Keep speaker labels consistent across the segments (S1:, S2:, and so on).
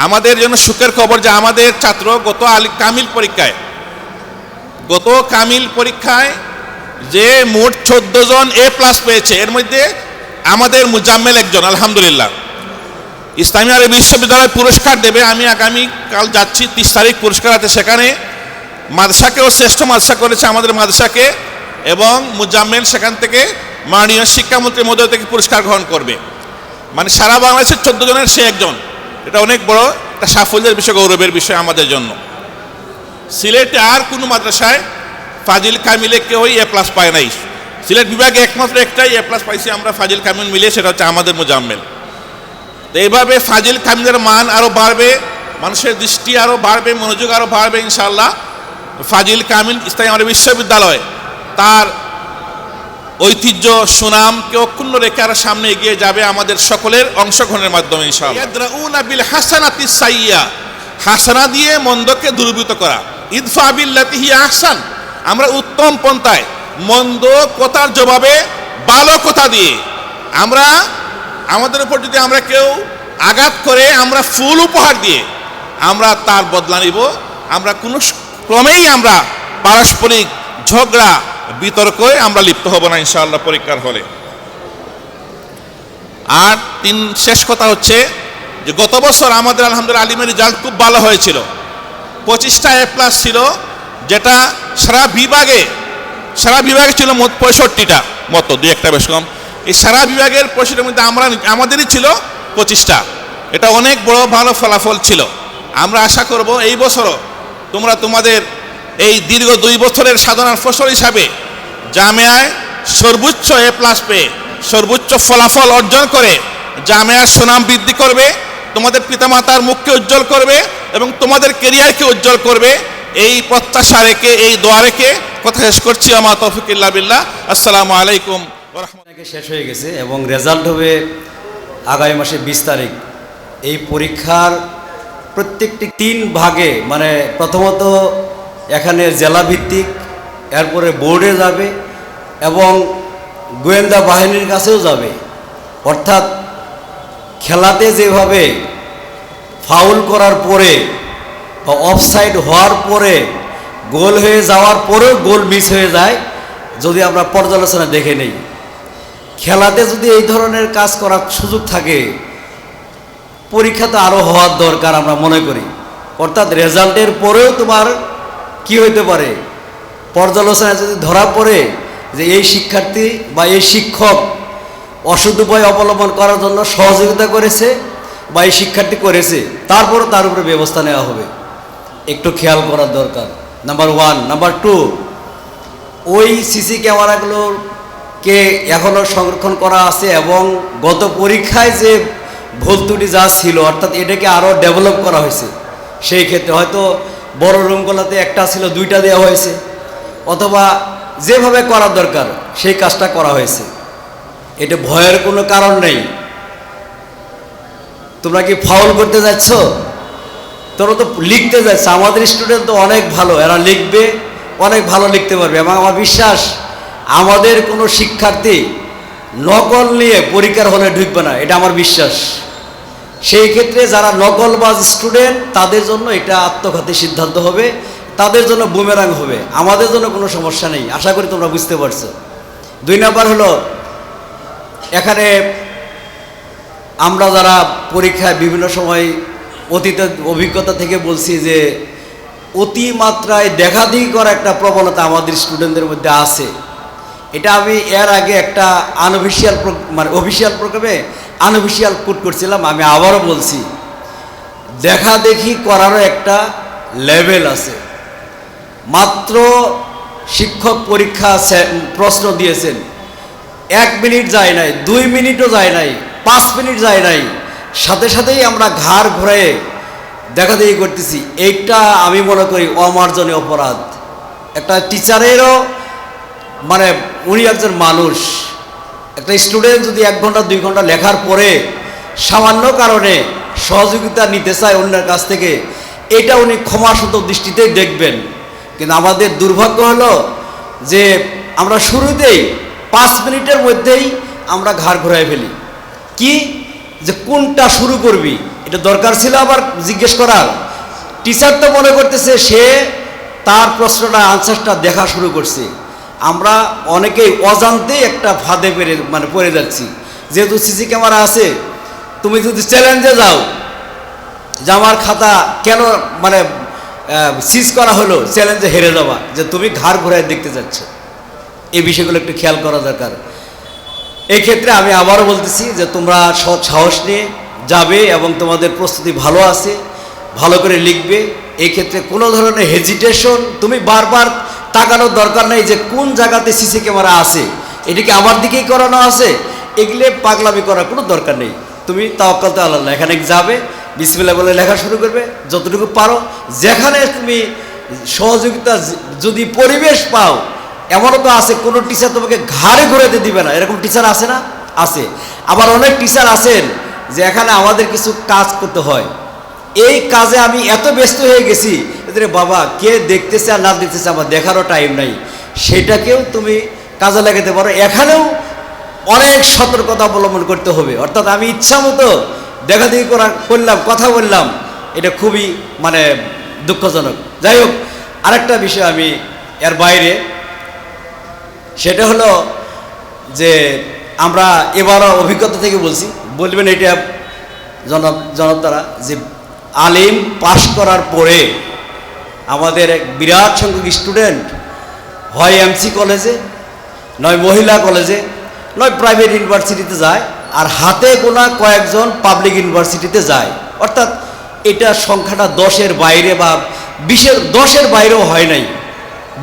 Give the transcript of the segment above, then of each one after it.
S1: আমাদের জন্য সুখের খবর যে আমাদের ছাত্র গত কামিল পরীক্ষায় যে মোট 14 জন A+ পেয়েছে, এর মধ্যে আমাদের মুজাম্মেল একজন, আলহামদুলিল্লাহ। ইসলামী আরবি বিশ্ববিদ্যালয় পুরস্কার দেবে, আমি আগামীকাল যাচ্ছি, 30 তারিখ পুরস্কার আছে। সেখানে মাদ্রাসাকেও শ্রেষ্ঠ মাদ্রাসা করেছে আমাদের মাদ্রাসাকে, এবং মুজাম্মেল সেখান থেকে মাননীয় শিক্ষামন্ত্রীর মধ্যে থেকে পুরস্কার গ্রহণ করবে। মানে সারা বাংলাদেশের 14 জনের সে একজন। এটা অনেক বড় একটা সাফল্যের বিষয়, গৌরবের বিষয় আমাদের জন্য। সিলেটে আর কোনো মাদ্রাসায় ফাজিল কামিলে কেউই A+ পায় নাই। সিলেট বিভাগে একমাত্র একটাই A+ পাইছি আমরা ফাজিল কামিল মিলে, সেটা হচ্ছে আমাদের মুজাম্মেল। তো এইভাবে ফাজিল কামিলের মান আরও বাড়বে, মানুষের দৃষ্টি আরও বাড়বে, মনোযোগ আরও বাড়বে ইনশাআল্লাহ। ফাজিল কামিল ইসলামী আরবি বিশ্ববিদ্যালয় তার ঐতিহ্য সুনামকে অক্ষুণ্ণ রেখে আরো সামনে এগিয়ে যাবে আমাদের সকলের অংশগ্রহণের মাধ্যমে ইনশাআল্লাহ। ইয়াদরাউনা বিল হাসানাতি সাইয়্যা, হাসানা দিয়ে মন্দকে দূরীভূত করা। ইদফা বিল্লাতি হিয়া আহসান, আমরা উত্তম পন্থায় মন্দ কথার জবাবে ভালো কথা দিয়ে, আমরা আমাদের উপর যদি আমরা কেউ আঘাত করে আমরা ফুল উপহার দিয়ে আমরা তার বদলা নিব। আমরা কোনো ক্রমেই আমরা পারস্পরিক ঝগড়া বিতর্কে আমরা লিপ্ত হব না ইনশাআল্লাহ পরীক্ষার হলে। আর শেষ কথা হচ্ছে যে গত বছর আমাদের আলহামদুলিল্লাহ আলিমের রেজাল্ট খুব ভালো হয়েছিল। 25টা A+ ছিল, যেটা সারা বিভাগে ছিল মোট 65টা মতো, 2-1টা বেশ কম। এই সারা বিভাগের 65টার মধ্যে আমাদেরই ছিল 25টা। এটা অনেক বড় ভালো ফলাফল ছিল। আমরা আশা করব এই বছরও তোমরা তোমাদের এই দীর্ঘ 2 বছরের সাধনার ফসল হিসাবে জামিয়ায় সর্বোচ্চ A+ পেয়ে সর্বোচ্চ ফলাফল অর্জন করে জামিয়ার সুনাম বৃদ্ধি করবে, তোমাদের পিতামাতার মুখকে উজ্জ্বল করবে এবং তোমাদের ক্যারিয়ারকে উজ্জ্বল করবে। এই প্রত্যাশা রেখে, এই দোয়া রেখে কথা শেষ করছি। আমা তৌফিক ইল্লা বিল্লাহ। আসসালামু আলাইকুম ওয়া রাহমাতুল্লাহ।
S2: শেষ হয়ে গেছে এবং রেজাল্ট হবে আগামী মাসে 20 তারিখ। এই পরীক্ষার প্রত্যেকটি 3 ভাগে, মানে প্রথমত এখানে জেলা ভিত্তিক, এরপরে বোর্ডে যাবে এবং গোয়েন্দা বাহিনীর কাছেও যাবে। অর্থাৎ খেলাতে যেভাবে ফাউল করার পরে বা অফসাইড হওয়ার পরে গোল হয়ে যাওয়ার পরেও গোল মিস হয়ে যায়, যদি আমরা পর্যালোচনা দেখে নেই, খেলাতে যদি এই ধরনের কাজ করার সুযোগ থাকে, পরীক্ষাতে আরও হওয়ার দরকার আমরা মনে করি। অর্থাৎ রেজাল্টের পরেও তোমার কি হইতে পারে, পর্যালোচনায় যদি ধরা পড়ে যে এই শিক্ষার্থী বা এই শিক্ষক অসৎ উপায় অবলম্বন করার জন্য সহযোগিতা করেছে বা এই শিক্ষার্থী করেছে, তারপর তার উপরে ব্যবস্থা নেওয়া হবে। একটু খেয়াল করার দরকার, নাম্বার 1। নাম্বার 2, ওই সিসি ক্যামেরাগুলোকে এখনও সংরক্ষণ করা আছে এবং গত পরীক্ষায় যে ভুল ত্রুটি যা ছিল, অর্থাৎ এটাকে আরও ডেভেলপ করা হয়েছে। সেই ক্ষেত্রে হয়তো বড় রুমগুলোতে একটা ছিল, 2টা দেওয়া হয়েছে, অথবা যেভাবে করার দরকার সেই কাজটা করা হয়েছে। এটা ভয়ের কোনো কারণ নেই। তোমরা কি ফাউল করতে যাচ্ছ? তোমরা তো লিখতে যাচ্ছ। আমাদের স্টুডেন্ট তো অনেক ভালো, এরা লিখবে, অনেক ভালো লিখতে পারবে এবং আমার বিশ্বাস আমাদের কোনো শিক্ষার্থী নকল নিয়ে পরীক্ষার হলে ঢুকবে না, এটা আমার বিশ্বাস। সেই ক্ষেত্রে যারা নকলবাজ স্টুডেন্ট তাদের জন্য এটা আত্মঘাতী সিদ্ধান্ত হবে, তাদের জন্য বুমেরাং হবে, আমাদের জন্য কোনো সমস্যা নেই। আশা করি তোমরা বুঝতে পারছো। 2 নাম্বার হলো, এখানে আমরা যারা পরীক্ষায় বিভিন্ন সময় অতীতের অভিজ্ঞতা থেকে বলছি যে অতিমাত্রায় দেখাদেখি করা একটা প্রবণতা আমাদের স্টুডেন্টদের মধ্যে আছে। এটা আমি এর আগে একটা অফিসিয়াল প্রোগ্রামে আনঅফিসিয়াল কোট করছিলাম, আমি আবারও বলছি, দেখাদেখি করারও একটা লেভেল আছে। মাত্র শিক্ষক পরীক্ষা প্রশ্ন দিয়েছেন, 1 মিনিট যায় নাই, 2 মিনিটও যায় নাই, 5 মিনিট যায় নাই, সাথে সাথেই আমরা ঘাড় ঘুরে দেখাদেখি করতেছি। এইটা আমি মনে করি অমার্জনীয় অপরাধ। একটা টিচারেরও মানে উনি একজন মানুষ, একটা স্টুডেন্ট যদি 1 ঘন্টা 2 ঘন্টা লেখার পরে সামান্য কারণে সহযোগিতা নিতে চায় অন্যের কাছ থেকে, এটা উনি ক্ষমাসুন্দর দৃষ্টিতেই দেখবেন। কিন্তু আমাদের দুর্ভাগ্য হলো যে আমরা শুরুতেই 5 মিনিটের মধ্যেই আমরা ঘাড় ঘুরাই ফেলি। কি যে কোনটা শুরু করবি এটা দরকার ছিল আবার জিজ্ঞেস করার? টিচার তো মনে করতেছে সে তার প্রশ্নটা আনসারটা দেখা শুরু করছে। আমরা অনেকেই অজান্তেই একটা ফাঁদে পড়ে যাচ্ছি। যেহেতু সিসি ক্যামেরা আছে, তুমি যদি চ্যালেঞ্জে যাও যে আমার খাতা কেন সিজ করা হলো, চ্যালেঞ্জে হেরে যাওয়া, যে তুমি ঘাড় ঘোরায় দেখতে যাচ্ছ। এই বিষয়গুলো একটু খেয়াল করা দরকার। এই ক্ষেত্রে আমি আবারও বলতেছি যে তোমরা সৎ সাহস নিয়ে যাবে এবং তোমাদের প্রস্তুতি ভালো আছে, ভালো করে লিখবে। এই ক্ষেত্রে কোনো ধরনের হেজিটেশন, তুমি বারবার তাকানোর দরকার নেই যে কোন জায়গাতে সিসি ক্যামেরা আছে, এটিকে আমার দিকেই করানো আছে, এগুলো পাগলামি করার কোনো দরকার নেই। তুমি তাওয়াক্কাল তো আল্লাহ, এখানে যাবে, বিসমিল্লাহ বলে লেখা শুরু করবে যতটুকু পারো। যেখানে তুমি সহযোগিতা যদি পরিবেশ পাও, এমনও তো আছে কোনো টিচার তোমাকে ঘাড়ে ঘোরাতে দিবে না, এরকম টিচার আছে না? আছে। আবার অনেক টিচার আছেন যে এখানে আমাদের কিছু কাজ করতে হয়, এই কাজে আমি এত ব্যস্ত হয়ে গেছি, এদের বাবা কে দেখতেছে আর না দেখতেছে আমার দেখারও টাইম নাই, সেটাকেও তুমি কাজে লাগাতে পারো। এখানেও অনেক সতর্কতা অবলম্বন করতে হবে। অর্থাৎ আমি ইচ্ছা মতো দেখাদেখি করলাম, কথা বললাম, এটা খুবই দুঃখজনক। যাই হোক, আরেকটা বিষয় আমি এর বাইরে, সেটা হলো যে আমরা এবারও অভিজ্ঞতা থেকে বলবেন এটা জনতারা, যে আলিম পাশ করার পরে আমাদের এক বিরাট সংখ্যক স্টুডেন্ট হয় এমসি কলেজে, নয় মহিলা কলেজে, নয় প্রাইভেট ইউনিভার্সিটিতে যায়, আর হাতে গোনা কয়েকজন পাবলিক ইউনিভার্সিটিতে যায়। অর্থাৎ এটা সংখ্যাটা 10-এর বাইরে বা 10-এর বাইরেও হয় নাই,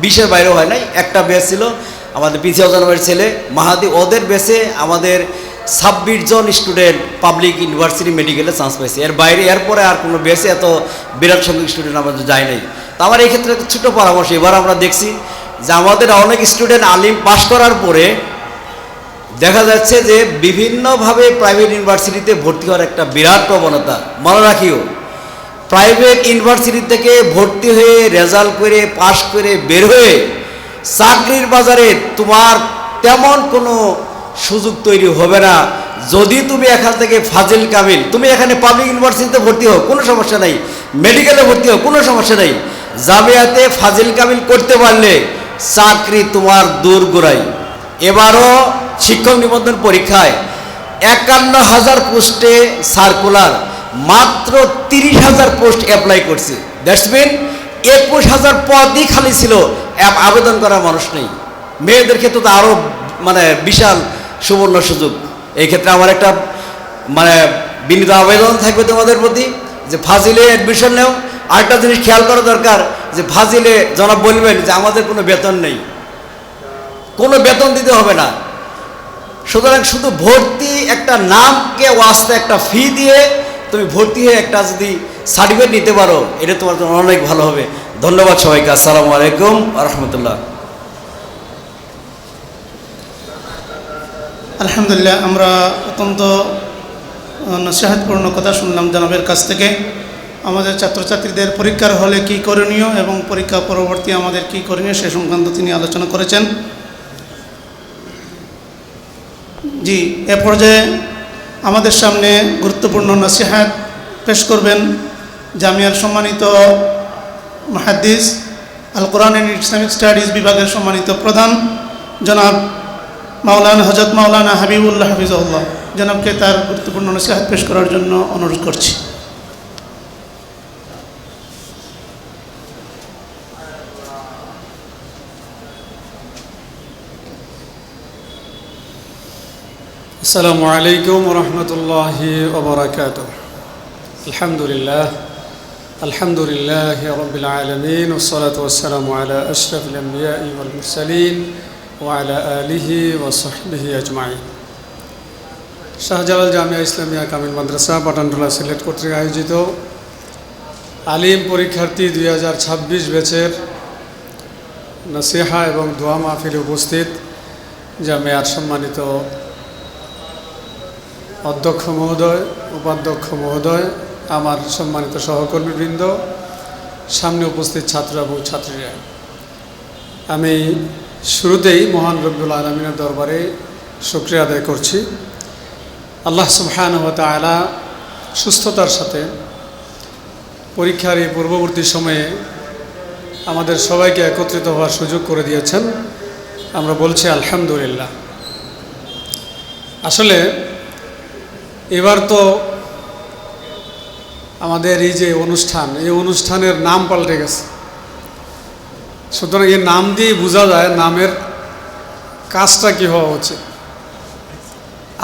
S2: 20-এর বাইরেও হয় নাই। একটা ব্যাচ ছিল আমাদের পিছিয়ে জন্মের ছেলে মাহাদি, ওদের ব্যাচে আমাদের 26 জন স্টুডেন্ট পাবলিক ইউনিভার্সিটি মেডিকেলে চান্স পাইছে। এর বাইরে এরপরে আর কোনো ব্যাচে এত বিরাট সংখ্যক স্টুডেন্ট আমাদের যায় নাই। তো আমার এই ক্ষেত্রে একটা ছোটো পরামর্শ, এবার আমরা দেখছি যে আমাদের অনেক স্টুডেন্ট আলিম পাশ করার পরে দেখা যাচ্ছে যে বিভিন্নভাবে প্রাইভেট ইউনিভার্সিটিতে ভর্তি হওয়ার একটা বিরাট প্রবণতা। মনে রাখিও, প্রাইভেট ইউনিভার্সিটি থেকে ভর্তি হয়ে রেজাল্ট করে পাশ করে বের হয়ে চাকরির বাজারে তোমার তেমন কোনো সুযোগ তৈরি হবে না। যদি তুমি এখান থেকে ফাজিল কামিল, তুমি এখানে পাবলিক ইউনিভার্সিটিতে ভর্তি হও কোনো সমস্যা নেই, মেডিকেলে ভর্তি হও কোনো সমস্যা নেই, জামিয়াতে ফাজিল কামিল করতে পারলে চাকরি তোমার দূর গোড়ায়। এবারও শিক্ষক নিবন্ধন পরীক্ষায় 51,000 পোস্টে সার্কুলার, মাত্র 30,000 পোস্ট অ্যাপ্লাই করছে। দ্যাটস মিন 21,000 পদই খালি ছিল, আবেদন করার মানুষ নেই। মেয়েদের ক্ষেত্রে তো আরও বিশাল সুবর্ণ সুযোগ। এই ক্ষেত্রে আমার একটা বিনীত আবেদন থাকবে তোমাদের প্রতি যে ফাজিলে অ্যাডমিশন নেও। আরেকটা জিনিস খেয়াল করা দরকার যে ফাজিলে জনাব বলবেন যে আমাদের কোনো বেতন নেই, কোনো বেতন দিতে হবে না, সুতরাং শুধু ভর্তি একটা নামকে ওয়াস্তে একটা ফি দিয়ে তুমি ভর্তি হয়ে একটা যদি সার্টিফিকেট নিতে পারো, এটা তোমার জন্য অনেক ভালো হবে। ধন্যবাদ সবাইকে। আসসালামু আলাইকুম ওয়া রাহমাতুল্লাহ।
S3: আলহামদুলিল্লাহ, আমরা অত্যন্ত নসিহতপূর্ণ কথা শুনলাম জনাবের কাছ থেকে। আমাদের ছাত্রছাত্রীদের পরীক্ষার হলে কি করণীয় এবং পরীক্ষা পরবর্তী আমাদের কি করণীয় সে সংক্রান্ত তিনি আলোচনা করেছেন। জি, এ পর্যায়ে আমাদের সামনে গুরুত্বপূর্ণ নসিহত পেশ করবেন জামিয়ার সম্মানিত মুহাদ্দিস, আল কোরআন অ্যান্ড ইসলামিক স্টাডিজ বিভাগের সম্মানিত প্রধান জনাব হযরত মাওলানা হাবিবুল্লাহ হাফিজাহুল্লাহ। জনাবকে তার গুরুত্বপূর্ণ নসিহত পেশ করার জন্য অনুরোধ করছি।
S4: আসসালামু আলাইকুম ওয়া রাহমাতুল্লাহি ওয়া বারাকাতুহু। আলহামদুলিল্লাহি রাব্বিল আলামিন ওয়াস সালাতু ওয়াস সালামু আলা আশরাফিল আমবিয়াই ওয়াল মুরসালিন ওয়া আলা আলিহি ওয়া সাহবিহি আজমাইন। শাহজালাল জামিয়া ইসলামিয়া কামিল মাদ্রাসা পাঠানটুলা সিলেট কর্তৃক আয়োজিত আলিম পরীক্ষার্থী 2026 ব্যাচের নসিহা এবং দোয়া মাহফিলে উপস্থিত জামিয়ার সম্মানিত অধ্যক্ষ মহোদয়, উপাধ্যক্ষ মহোদয়, আমার সম্মানিত সহকর্মীবৃন্দ, সামনে উপস্থিত ছাত্র এবং ছাত্রীরা, আমি শুরুতেই মহান রব্বুল আলামিনের দরবারে শুকরিয়া আদায় করছি। আল্লাহ সুবহানাহু ওয়া তাআলা সুস্থতার সাথে পরীক্ষার এই পূর্ববর্তী সময়ে আমাদের সবাইকে একত্রিত হওয়ার সুযোগ করে দিয়েছেন। আমরা বলছি আলহামদুলিল্লাহ। আসলে এবার তো আমাদের এই যে অনুষ্ঠান, এই অনুষ্ঠানের নাম পাল্টে গেছে। সুতরাং এই নাম দিয়ে বোঝা যায় নামের কাজটা কী হওয়া উচিত।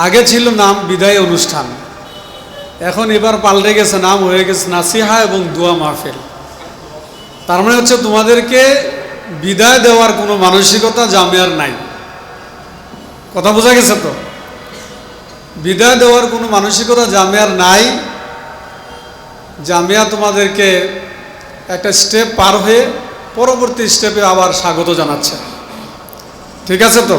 S4: আগে ছিল নাম বিদায় অনুষ্ঠান, এখন এবার পাল্টে গেছে, নাম হয়ে গেছে নাসিহা এবং দোয়া মাহফিল। তার মানে হচ্ছে তোমাদেরকে বিদায় দেওয়ার কোনো মানসিকতা জামিয়ার নাই। কথা বোঝা গেছে তো? বিদায় দেওয়ার কোনো মানসিকতা জামিয়ার নাই। জামিয়া তোমাদেরকে একটা স্টেপ পার হয়ে পরবর্তী স্টেপে আবার স্বাগত জানাচ্ছে। ঠিক আছে তো?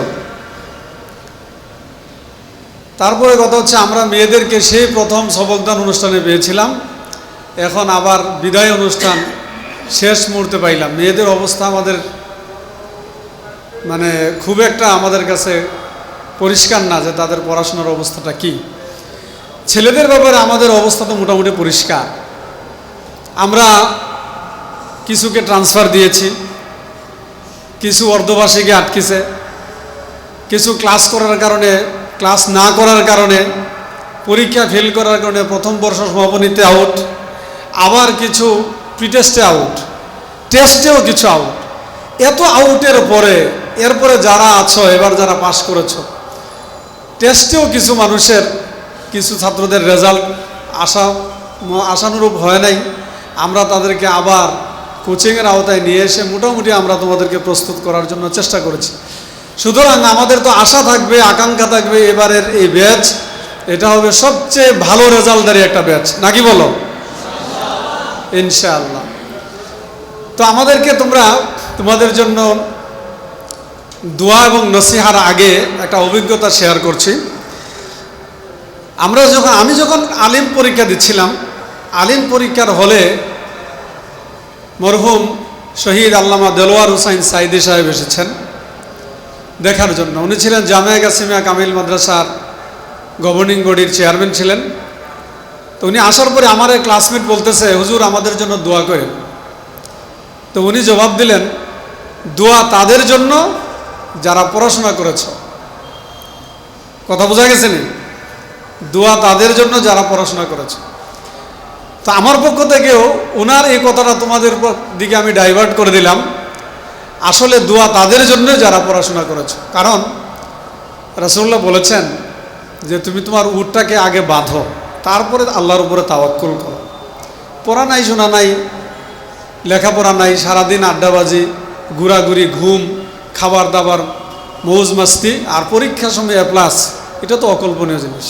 S4: তারপরে কথা হচ্ছে আমরা মেয়েদেরকে সেই প্রথম সবকদান অনুষ্ঠানে পেয়েছিলাম, এখন আবার বিদায় অনুষ্ঠান শেষ মুহূর্তে পাইলাম। মেয়েদের অবস্থা আমাদের মানে খুব একটা আমাদের কাছে পরিষ্কার না যে তাদের পড়াশোনার অবস্থাটা কি। ছেলেদের ব্যাপারে আমাদের অবস্থা তো মোটামুটি পরিষ্কার। আমরা কিছুকে ট্রান্সফার দিয়েছি, কিছু অর্ধবার্ষিকী আটকেছে, কিছু ক্লাস করার কারণে, ক্লাস না করার কারণে, পরীক্ষা ফেল করার কারণে প্রথম বর্ষ সমাপনীতে আউট, আবার কিছু প্রিটেস্টে আউট, টেস্টেও কিছু আউট। এত আউটের পরে এরপরে যারা আছো, এবার যারা পাস করেছো, টেস্টেও কিছু মানুষের, কিছু ছাত্রদের রেজাল্ট আশানুরূপ হয় নাই। আমরা তাদেরকে আবার কোচিংয়ের আওতায় নিয়ে এসে মোটামুটি আমরা তোমাদেরকে প্রস্তুত করার জন্য চেষ্টা করেছি। সুতরাং আমাদের তো আশা থাকবে, আকাঙ্ক্ষা থাকবে এবারের এই ব্যাচ এটা হবে সবচেয়ে ভালো রেজাল্টদারি একটা ব্যাচ, নাকি বলো? ইনশাআল্লাহ। তো আমাদেরকে তোমাদের জন্য দোয়া এবং নসিহার আগে একটা অভিজ্ঞতা শেয়ার করছি। আমি যখন আলিম পরীক্ষা দিচ্ছিলাম, আলিম পরীক্ষার হলে মরহুম শহীদ আল্লামা দেলোয়ার হুসাইন সাইদি সাহেব এসেছেন দেখার জন্য। উনি ছিলেন জামিয়া কাসিমিয়া কামিল মাদ্রাসার গভর্নিং বডির চেয়ারম্যান ছিলেন। তো উনি আসার পরে আমার এক ক্লাসমেট বলতেছে, হুজুর আমাদের জন্য দোয়া করেন। তো উনি জবাব দিলেন, দোয়া তাদের জন্য যারা পড়াশোনা করেছ। কথা বোঝা গেছে নি? দোয়া তাদের জন্য যারা পড়াশোনা করেছে। তো আমার পক্ষ থেকেও ওনার এই কথাটা তোমাদের দিকে আমি ডাইভার্ট করে দিলাম। আসলে দোয়া তাদের জন্য যারা পড়াশোনা করেছে। কারণ রাসূলুল্লাহ বলেছেন যে তুমি তোমার উটটাকে আগে বাঁধো, তারপরে আল্লাহর উপরে তাওয়াক্কুল করো। পড়া নাই, শোনা নাই, লেখাপড়া নাই, সারাদিন আড্ডাবাজি, ঘোরাঘুরি, ঘুম, খাবার দাবার, মৌজ মাস্তি, আর পরীক্ষার সময় এ প্লাস, এটা তো অকল্পনীয় জিনিস।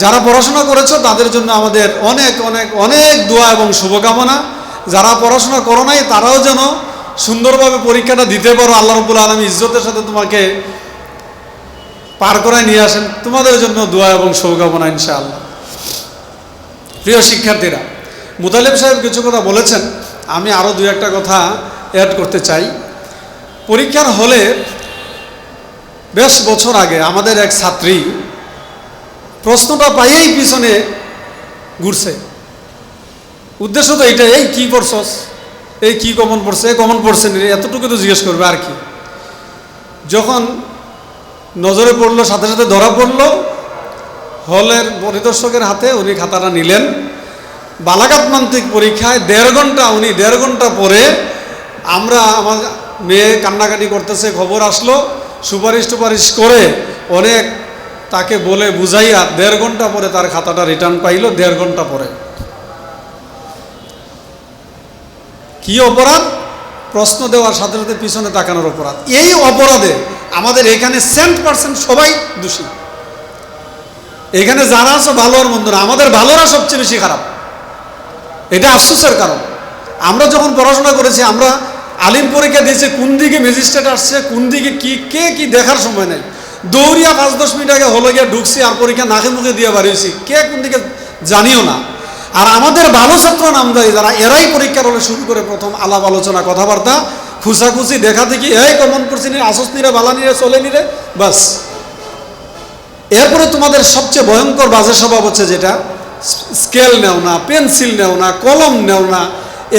S4: যারা পড়াশোনা করেছো তাদের জন্য আমাদের অনেক অনেক অনেক দোয়া এবং শুভকামনা। যারা পড়াশোনা করো নাই তারাও যেন সুন্দরভাবে পরীক্ষাটা দিতে পারো, আল্লাহ রাব্বুল আলামিন ইজ্জতের সাথে তোমাকে পার করায় নিয়ে আসেন, তোমাদের জন্য দোয়া এবং শুভকামনা ইনশাআল্লাহ। প্রিয় শিক্ষার্থীরা, মুতালিব সাহেব কিছু কথা বলেছেন, আমি আরও দু একটা কথা অ্যাড করতে চাই। পরীক্ষার হলে বেশ বছর আগে আমাদের এক ছাত্রী প্রশ্নটা পাইয়েই পিছনে ঘুরছে। উদ্দেশ্য তো এইটা, এই কী পড়ছস, এই কী কমন পড়ছে, এ কমন পড়ছে নি, এতটুকু তো জিজ্ঞেস করবে আর কি। যখন নজরে পড়লো, সাথে সাথে ধরা পড়লো, হলের পরিদর্শকের হাতে উনি খাতাটা নিলেন। বালাগাত মান্তিক পরীক্ষায় 1.5 ঘন্টা, উনি 1.5 ঘন্টা পরে আমার মেয়ে কান্নাকাটি করতেছে, খবর আসলো, সুপারিশ করে অনেক তাকে বলে বুঝাইয়া 1.5 ঘন্টা পরে তার খাতাটা রিটার্ন পাইল। 1.5 ঘন্টা পরে। কি অপরাধ? প্রশ্ন দেওয়ার সাথে সাথে পিছনে তাকানোর অপরাধ। এই অপরাধে আমাদের এখানে 100% সবাই দোষী। এখানে যারা আছে ভালো আর মন্দ না, আমাদের ভালোরা সবচেয়ে বেশি খারাপ। এটা আফসোসের কারণ। আমরা যখন পড়াশোনা করেছি, আমরা আলিম পরীক্ষা দিয়েছি, কোন দিকে ম্যাজিস্ট্রেট আসছে, কোন দিকে কে কি দেখার সময় নেই। দৌড়িয়া 5-10 মিনিট আগে হলে গিয়ে ঢুকছি, আর পরীক্ষা নাকে মুখে দিয়ে বাড়িয়েছি, কে কোন দিকে জানিও না। আর আমাদের ভালো ছাত্র নামদারি যারা, এরাই পরীক্ষার হলে শুরু করে প্রথম আলাপ আলোচনা, কথাবার্তা, খুশাখুশি, দেখা দেখি, এই কমন পড়ছি নি, আসস নিরে, বালা নিরে, চলে নিরে, বাস। এরপরে তোমাদের সবচেয়ে ভয়ঙ্কর বাজে স্বভাব হচ্ছে যেটা, স্কেল নেও না, পেন্সিল নেও না, কলম নেও না,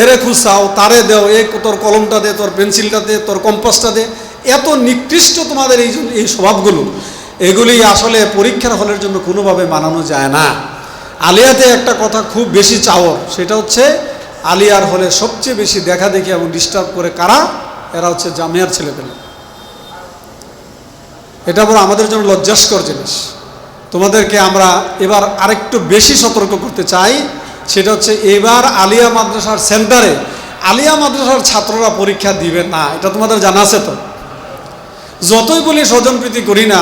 S4: এরে খুঁচাও, তারে দেও, তোর কলমটা দে, তোর পেন্সিলটা দে, তোর কম্পাসটা দে। এত নিকৃষ্ট তোমাদের এই স্বভাবগুলো, এগুলি আসলে পরীক্ষার হলের জন্য কোনোভাবে মানানো যায় না। আলিয়াতে একটা কথা খুব বেশি চাওয়ার, সেটা হচ্ছে আলিয়ার হলে সবচেয়ে বেশি দেখা দেখি এবং ডিস্টার্ব করে কারা? এরা হচ্ছে জামিয়ার ছেলেপেলে। এটা বড় আমাদের জন্য লজ্জাস্কর জিনিস। তোমাদেরকে আমরা এবার আরেকটু বেশি সতর্ক করতে চাই, সেটা হচ্ছে এবার আলিয়া মাদ্রাসার সেন্টারে আলিয়া মাদ্রাসার ছাত্ররা পরীক্ষা দিবে না, এটা তোমাদের জানা আছে তো? যতই বলি স্বজনপ্রীতি করি না,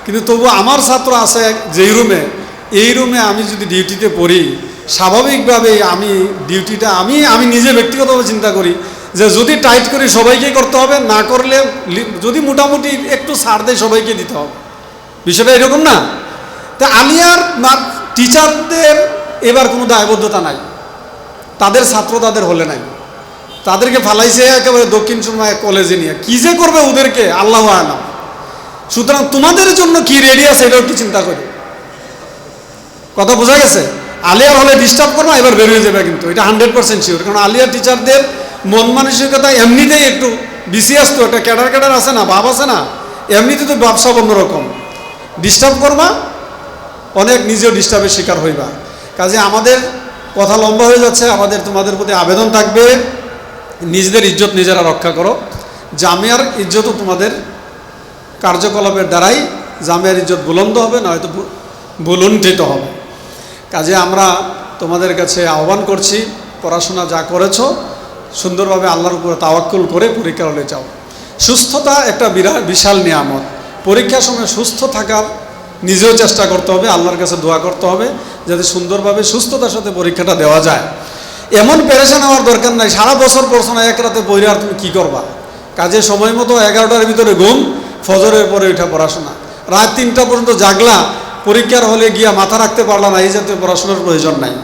S4: কিন্তু তবু আমার ছাত্র আছে যেই রুমে, এই রুমে আমি যদি ডিউটিতে পড়ি, স্বাভাবিকভাবে আমি ডিউটিটা আমি নিজে ব্যক্তিগতভাবে চিন্তা করি যে যদি টাইট করি সবাইকে করতে হবে, না করলে যদি মোটামুটি একটু ছাড় দেয় সবাইকে দিতে হবে। বিষয়টা এরকম না? তা আলিয়ার টিচারদের এবার কোনো দায়বদ্ধতা নাই, তাদের ছাত্র তাদের হলে নাই, তাদেরকে ফালাইছে একেবারে দক্ষিণ সুরমা কলেজে নিয়ে, কি যে করবে ওদেরকে আল্লাহু আলাম। সুতরাং তোমাদের জন্য কি রেডি আছে এটাও একটু চিন্তা করি। কথা বোঝা গেছে? আলিয়ার হলে ডিস্টার্ব করবো, এবার বেরিয়ে যাবে, কিন্তু এটা 100% শিওর। কারণ আলিয়ার টিচারদের মন মানসিকতা এমনিতেই একটু বিসিএস, তো একটা ক্যাডার আছে না, ভাব আছে না, এমনিতে তো ব্যবসা অন্যরকম। ডিস্টার্ব করবা, অনেক নিজেও ডিস্টার্বের শিকার হইবা। কাজে আমাদের কথা লম্বা হয়ে যাচ্ছে, আমাদের তোমাদের প্রতি আবেদন থাকবে, নিজেদের ইজ্জত নিজেরা রক্ষা করো। জামিয়ার ইজ্জতও তোমাদের কার্যকলাপের দ্বারাই জামিয়ার ইজ্জত বুলন্দ হবে, নয়তো বুলুণ্ঠিত হবে। কাজে আমরা তোমাদের কাছে আহ্বান করছি, পড়াশোনা যা করেছো সুন্দরভাবে আল্লাহর উপরে তাওয়াক্কুল করে পরীক্ষা হলে যাও। সুস্থতা একটা বিশাল নিয়ামত। পরীক্ষার সময় সুস্থ থাকার নিজেও চেষ্টা করতে হবে, আল্লাহর কাছে দোয়া করতে হবে যাতে সুন্দরভাবে সুস্থতার সাথে পরীক্ষাটা দেওয়া যায়। এমন পেরেশান হওয়ার দরকার নাই, সারা বছর পড়ছো না, এক রাতে পড়ে আর তুমি কী করবা? কাজে সময় মতো 11টার ভিতরে ঘুম, ফজরের পরে ওইটা পড়াশোনা, রাত 3টা পর্যন্ত জাগলা, পরীক্ষার হলে গিয়া মাথা রাখতে পারলাম না, এই জাতীয় পড়াশোনার প্রয়োজন নাই।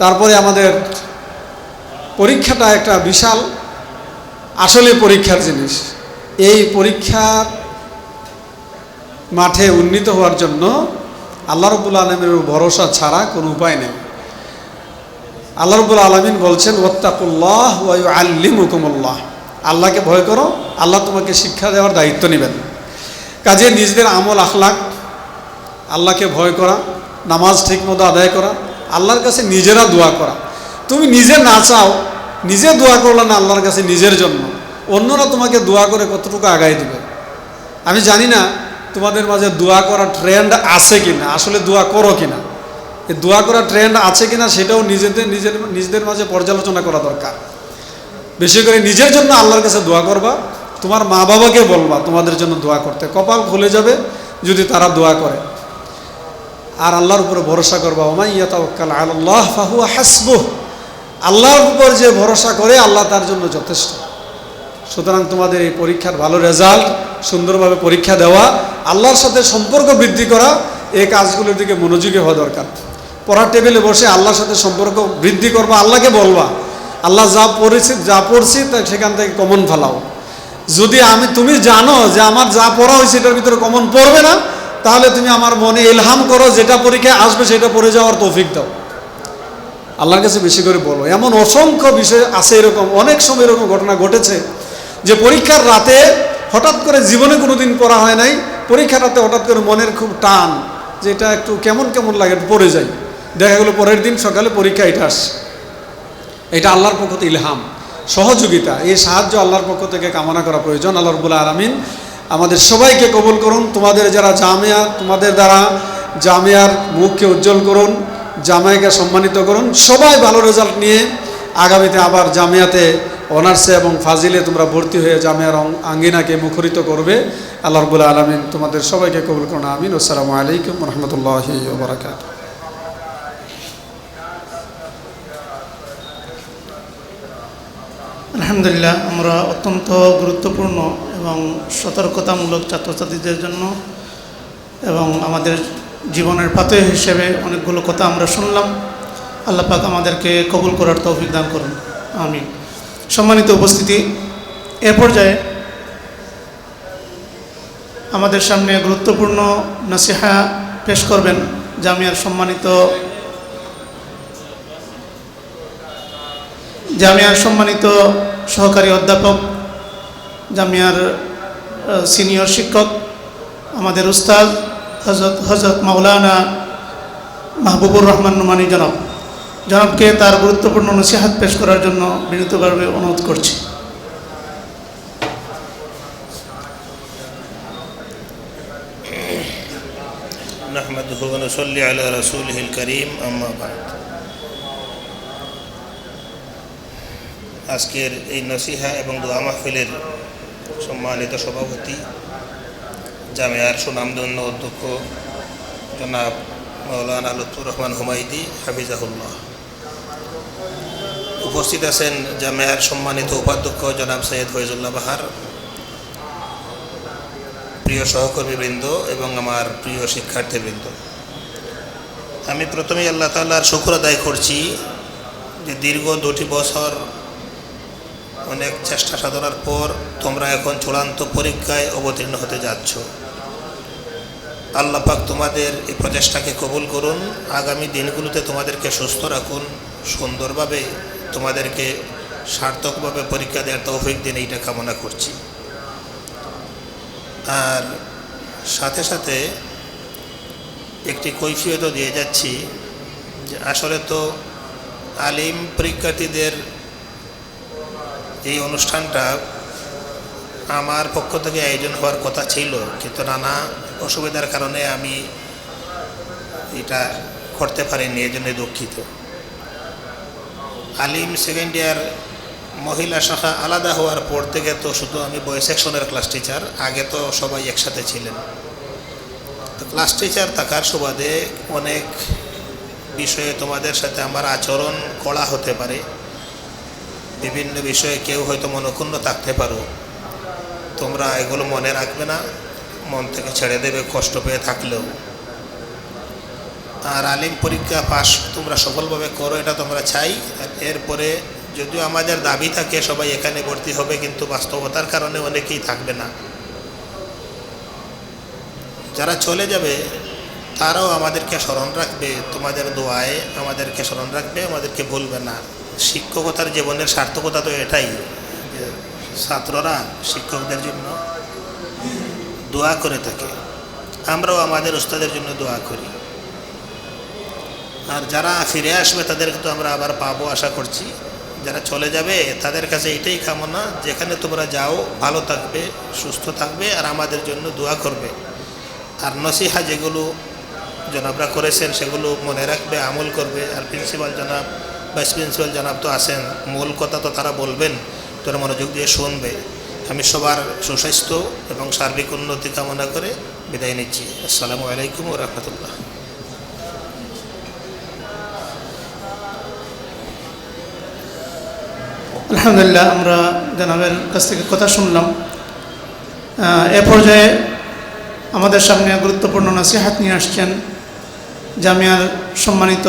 S4: তারপরে আমাদের পরীক্ষাটা একটা বিশাল আসলে পরীক্ষার জিনিস। এই পরীক্ষার মাঠে উন্নীত হওয়ার জন্য আল্লাহ রাব্বুল আলামিনের ভরসা ছাড়া কোনো উপায় নেই। আল্লাহ রাব্বুল আলামিন বলছেন, ওয়াত্তাকুল্লাহ ওয়া ইউআল্লিমুকুমুল্লাহ, আল্লাহকে ভয় করো, আল্লাহ তোমাকে শিক্ষা দেওয়ার দায়িত্ব নেবেন। কাজে নিজেদের আমল আখলাক, আল্লাহকে ভয় করা, নামাজ ঠিকমতো আদায় করা, আল্লাহর কাছে নিজেরা দোয়া করা। তুমি নিজে না চাও, নিজে দোয়া করলে না আল্লাহর কাছে নিজের জন্য, অন্যরা তোমাকে দোয়া করে কতটুকু আগায় দিবে। আমি জানি না তোমাদের মাঝে দোয়া করা ট্রেন্ড আছে কিনা, আসলে দোয়া করো কিনা, এই দোয়া করা ট্রেন্ড আছে কিনা সেটাও নিজেদের মাঝে পর্যালোচনা করা দরকার। বেশি করে নিজের জন্য আল্লাহর কাছে দোয়া করবা, তোমার মা বাবাকে বলবা তোমাদের জন্য দোয়া করতে, কপাল খুলে যাবে যদি তারা দোয়া করে। আর আল্লাহর উপরে ভরসা করবা, ওয়া মান ইয়াতাওয়াক্কাল আলাল্লাহ ফাহুয়া হাসবুহ, আল্লাহর উপর যে ভরসা করে আল্লাহ তার জন্য যথেষ্ট। সুতরাং তোমাদের এই পরীক্ষার ভালো রেজাল্ট, সুন্দরভাবে পরীক্ষা দেওয়া, আল্লাহর সাথে সম্পর্ক বৃদ্ধি করা, এই কাজগুলোর দিকে মনোযোগী হওয়া দরকার। পড়ার টেবিলে বসে আল্লাহর সাথে সম্পর্ক বৃদ্ধি করবা, আল্লাহকে বলবা আল্লাহ যা পড়ছি তা সেখান থেকে কমন ফেলাও। যদি তুমি জানো যে আমার যা পড়া হয়েছে এটার ভিতরে কমন পড়বে না, তাহলে তুমি আমার মনে ইলহাম করো, যেটা পরীক্ষায় আসবে সেটা পড়ে যাওয়ার তৌফিক দাও। আল্লাহর কাছে বেশি করে বলো। এমন অসংখ্য বিষয় আছে, এরকম অনেক সময় এরকম ঘটনা ঘটেছে যে পরীক্ষার রাতে হঠাৎ করে, জীবনে কোনোদিন পড়া হয় নাই, পরীক্ষার রাতে হঠাৎ করে মনের খুব টান, যে এটা একটু কেমন কেমন লাগে, পড়ে যায়, দেখা গেলো পরের দিন সকালে পরীক্ষা এটা আসে। এটা আল্লাহর পক্ষ থেকে ইলহাম, সহযোগিতা, এই সাহায্য আল্লাহর পক্ষ থেকে কামনা করা প্রয়োজন। আল্লাহ রাব্বুল আলামিন আমাদের সবাইকে কবুল করুন। তোমাদের যারা জামিয়া, তোমাদের দ্বারা জামিয়ার মুখকে উজ্জ্বল করুন, জামাইকে সম্মানিত করুন। সবাই ভালো রেজাল্ট নিয়ে আগামীতে আবার জামিয়াতে অনার্সে এবং ফাজিলে তোমরা ভর্তি হয়ে জামিয়ার আঙ্গিনাকে মুখরিত করবে। আল্লাহ রাব্বুল আলামিন তোমাদের সবাইকে কবুল করুন। আমিন। আসসালামু আলাইকুম ওয়া রাহমাতুল্লাহি ওয়া বারাকাতুহু।
S3: আলহামদুলিল্লাহ, আমরা অত্যন্ত গুরুত্বপূর্ণ এবং সতর্কতামূলক ছাত্রছাত্রীদের জন্য এবং আমাদের জীবনের পাথেয় হিসেবে অনেকগুলো কথা আমরা শুনলাম। আল্লাহ পাক আমাদেরকে কবুল করার তৌফিক দান করুন, আমিন। সম্মানিত উপস্থিতি, এ পর্যায়ে আমাদের সামনে গুরুত্বপূর্ণ নসিহা পেশ করবেন জামিয়ার সম্মানিত সহকারী অধ্যাপক, জামিয়ার সিনিয়র শিক্ষক, আমাদের উস্তাদ হযরত মাওলানা মাহবুবুর রহমান নোমানী জনাবকে তার গুরুত্বপূর্ণ নসিহত পেশ করার জন্য বিনীতভাবে অনুরোধ করছি।
S5: নাহমাদুহু ওয়া নুসাল্লি আলা রাসূলিহিল কারীম, আম্মা বা'দ। আজকের এই নসিহা এবং দোয়া মাহফিলের সম্মানিত সভাপতি, জামিয়ার সুনামধন্য অধ্যক্ষ জনাব মাওলানা লুৎফুর রহমান হুমায়দি হাফিজাহুল্লাহ, উপস্থিত আছেন জামিয়ার সম্মানিত উপাধ্যক্ষ জনাব সৈয়দ ফয়জুল্লাহ বাহার, প্রিয় সহকর্মীবৃন্দ এবং আমার প্রিয় শিক্ষার্থীবৃন্দ। আমি প্রথমেই আল্লাহ তাআলার শুকর আদায় করছি যে দীর্ঘ 2টি বছর অনেক চেষ্টা সাধনার পর তোমরা এখন চূড়ান্ত পরীক্ষায় অবতীর্ণ হতে যাচ্ছ। আল্লাহ পাক তোমাদের এই প্রচেষ্টাকে কবুল করুন, আগামী দিনগুলোতে তোমাদেরকে সুস্থ রাখুন, সুন্দরভাবে তোমাদেরকে সার্থকভাবে পরীক্ষা দেওয়ার তৌফিক দিন, এইটা কামনা করছি। আর সাথে সাথে একটি কৈফিয়তও দিয়ে যাচ্ছি যে আসলে তো আলিম পরীক্ষার্থীদের এই অনুষ্ঠানটা আমার পক্ষ থেকে আয়োজন হওয়ার কথা ছিল, কিন্তু নানা অসুবিধার কারণে আমি এটা করতে পারিনি, এই জন্য দুঃখিত। আলিম সেকেন্ড ইয়ার মহিলা শাখা আলাদা হওয়ার পর থেকে তো শুধু আমি বয়েজ সেকশনের ক্লাস টিচার, আগে তো সবাই একসাথে ছিলেন। তো ক্লাস টিচার থাকার সুবাদে অনেক বিষয়ে তোমাদের সাথে আমার আচরণ কড়া হতে পারে, বিভিন্ন বিষয়ে কেউ হয়তো মনক্ষুণ্ণ থাকতে পারো, তোমরা এগুলো মনে রাখবে না, মন থেকে ছেড়ে দেবে কষ্ট পেয়ে থাকলেও। আর আলিম পরীক্ষা পাস তোমরা সফলভাবে করো, এটা তোমরা চাই। আর এরপরে যদিও আমাদের দাবি থাকে সবাই এখানে ভর্তি হবে, কিন্তু বাস্তবতার কারণে অনেকেই থাকবে না। যারা চলে যাবে তারাও আমাদেরকে স্মরণ রাখবে, তোমাদের দোয়ায় আমাদেরকে স্মরণ রাখবে, আমাদেরকে ভুলবে না। শিক্ষকতার জীবনের সার্থকতা তো এটাই যে ছাত্ররা শিক্ষকদের জন্য দোয়া করে থাকে, আমরাও আমাদের উস্তাদের জন্য দোয়া করি। আর যারা ফিরে আসবে তাদেরকে তো আমরা আবার পাবো আশা করছি। যারা চলে যাবে তাদের কাছে এটাই কামনা, যেখানে তোমরা যাও ভালো থাকবে, সুস্থ থাকবে, আর আমাদের জন্য দোয়া করবে। আর নসিহা যেগুলো জনাবরা করেছেন সেগুলো মনে রাখবে, আমল করবে। আর প্রিন্সিপাল জনাব, ভাইস প্রিন্সিপাল জনাব তো আছেন, মূল কথা তো তারা বলবেন, তোরা মনোযোগ দিয়ে শুনবে। আমি সবার সুস্বাস্থ্য এবং সার্বিক উন্নতি কামনা করে বিদায় নিচ্ছি। আসসালামু আলাইকুম ওয়া রাহমাতুল্লাহ।
S3: আলহামদুলিল্লাহ, আমরা জানাবের কাছ থেকে কথা শুনলাম। এ পর্যায়ে আমাদের সামনে গুরুত্বপূর্ণ নসিহত নিয়ে আসছেন জামিয়ার সম্মানিত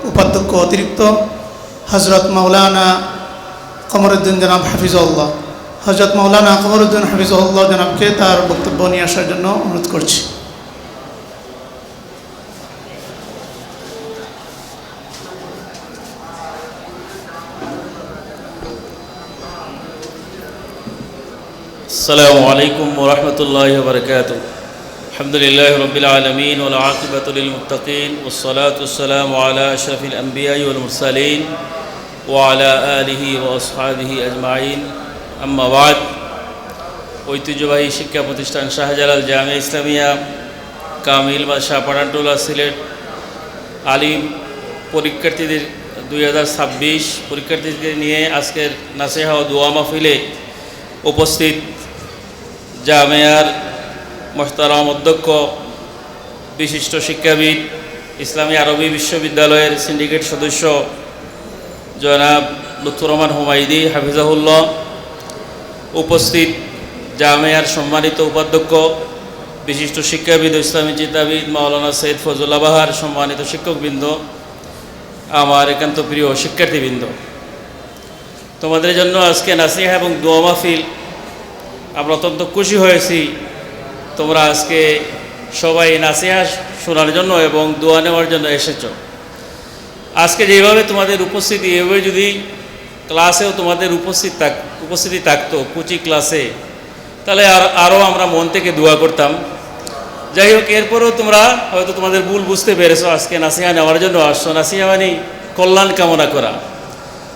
S3: উপাধ্যক্ষ অতিরিক্ত হযরত মাওলানা কমরউদ্দিন জনাব হাফিজাহুল্লাহ। হযরত মাওলানা কমরউদ্দিন হাফিজাহুল্লাহ জনাবকে তার বক্তব্য নিয়ে আসার জন্য অনুরোধ করছি।
S6: السلام عليكم ورحمة الله وبركاته. الحمد لله رب العالمين والعاقبة للمتقين والصلاة والسلام على أشرف الأنبياء والمرسلين وعلى آله وأصحابه أجمعين. أما بعد, ঐতিহ্যবাহী শিক্ষা প্রতিষ্ঠান শাহজালাল জামিয়া ইসলামিয়া কামিল বাদশা পাঠানটোলা সিলেট আলিম পরীক্ষার্থীদের 2026 পরীক্ষার্থীদের নিয়ে আজকের নাসিহা ও দোয়া মাহফিলে উপস্থিত জামিয়ার মোহতারাম অধ্যক্ষ, বিশিষ্ট শিক্ষাবিদ, ইসলামী আরবি বিশ্ববিদ্যালয়ের সিন্ডিকেট সদস্য জনাব লুৎফুর রহমান হুমায়দি হাফিজাহুল্লাহ, উপস্থিত জামিয়ার সম্মানিত উপাধ্যক্ষ, বিশিষ্ট শিক্ষাবিদ ও ইসলামী চিন্তাবিদ মাওলানা সৈয়দ ফয়জুল্লাহ বাহার, সম্মানিত শিক্ষকবৃন্দ, আমার একান্ত প্রিয় শিক্ষার্থীবৃন্দ, তোমাদের জন্য আজকে নাসিহা এবং দোয়া মাহফিল আমরা অত্যন্ত খুশি হয়েছি তোমরা আজকে সবাই নাসিহা শোনার জন্য এবং দোয়া নেওয়ার জন্য এসেছো। আজকে যেভাবে তোমাদের উপস্থিতি, এভাবে যদি ক্লাসেও তোমাদের উপস্থিতি থাকতো কোচিং ক্লাসে, তাহলে আরও আমরা মন থেকে দোয়া করতাম। যাই হোক, এরপরেও তোমরা হয়তো তোমাদের ভুল বুঝতে পেরেছো, আজকে নাসিহা নেওয়ার জন্য আসছো। নাসিহা মানে কল্যাণ কামনা করা।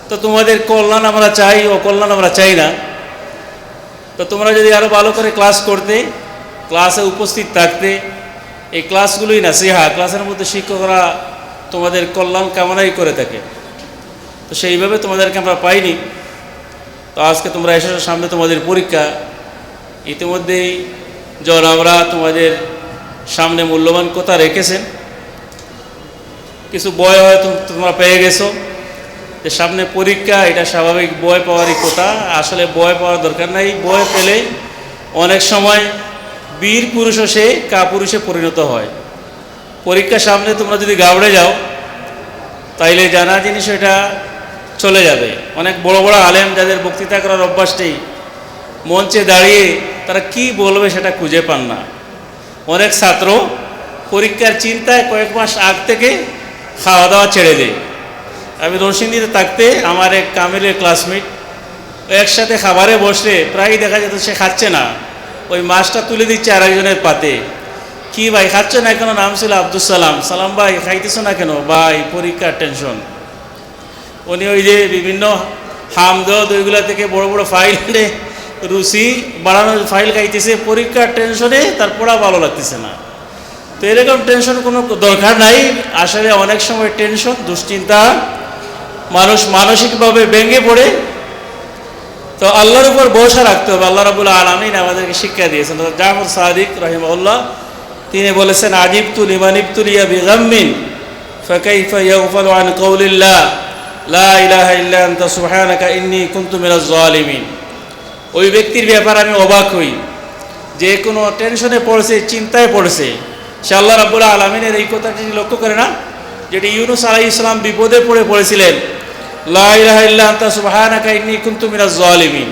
S6: তো তোমাদের কল্যাণ আমরা চাই, ও কল্যাণ আমরা চাই না। তো তোমরা যদি আরও ভালো করে ক্লাস করতে, ক্লাসে উপস্থিত থাকতে, এই ক্লাসগুলোই নাসিহা, ক্লাসের মধ্যে শিক্ষকরা তোমাদের কল্যাণ কামনাই করে থাকে। তো সেইভাবে তোমাদেরকে আমরা পাইনি। তো আজকে তোমরা এসেছো, সামনে তোমাদের পরীক্ষা। ইতিমধ্যেই জনাবরা তোমাদের সামনে মূল্যবান কথা রেখেছেন। কিছু বই হয়তো তোমরা পেয়ে গেছো যে সামনে পরীক্ষা, এটা স্বাভাবিক, বই পাওয়ারই কথা। আসলে বই পাওয়ার দরকার নাই। বই পেলে অনেক সময় বীর পুরুষও সে কাপুরুষে পরিণত হয়। পরীক্ষার সামনে তোমরা যদি গাবড়ে যাও, তাইলে জানা জিনিস এটা চলে যাবে। অনেক বড় বড় আলেম যাদের বক্তৃতা করার অভ্যাস নেই, মঞ্চে দাঁড়িয়ে তারা কি বলবে সেটা খুঁজে পান না। অনেক ছাত্র পরীক্ষার চিন্তায় কয়েক মাস আগ থেকে খাওয়া দাওয়া ছেড়ে দেয়। আমি নরসিংদীতে থাকতে আমার এক কামিলের ক্লাসমেট, একসাথে খাবারে বসলে প্রায় দেখা যেত সে খাচ্ছে না, ওই মাছটা তুলে দিচ্ছে আরেকজনের পাতে। কি ভাই খাচ্ছ না কেন? নাম ছিল আব্দুল সালাম। সালাম ভাই খাইতেছো না কেন? ভাই পরীক্ষার টেনশন। উনি ওই যে বিভিন্ন হামদদ ওইগুলা থেকে বড় বড় ফাইলে রুচি বাড়ানোর ফাইল খাইতেছে, পরীক্ষার টেনশনে তার পড়া ভালো লাগতেছে না। তো এরকম টেনশন কোনো দরকার নাই। আসলে অনেক সময় টেনশন, দুশ্চিন্তা, মানুষ মানসিকভাবে ভেঙে পড়ে। তো আল্লাহর উপর ভরসা রাখতে হবে। আল্লাহ রাব্বুল আলামিন আমাদেরকে শিক্ষা দিয়েছেন। জাফর সাদিক রাহিমাহুল্লাহ তিনি বলেছেন, আজিবতু লিমান ইবতুলিয়া বিগাম্মিন ফাকাইফা ইয়াগফালু আন কওলিল্লাহ লা ইলাহা ইল্লা আনতা সুবহানাকা ইন্নী কুনতু মিনাজ জালিমিন। ওই ব্যক্তির ব্যাপারে আমি অবাক হই, যে কোনো টেনশনে পড়েছে, চিন্তায় পড়েছে, সে আল্লাহ রাব্বুল আলামিনের এই কথাটি লক্ষ্য করে না, যেটি ইউনূস আলাইহিস সালাম বিপদে পড়েছিলেন, লা ইলাহা ইল্লা আনতা সুবহানাকা ইন্নী কুনতু মিনাজ জালিমিন।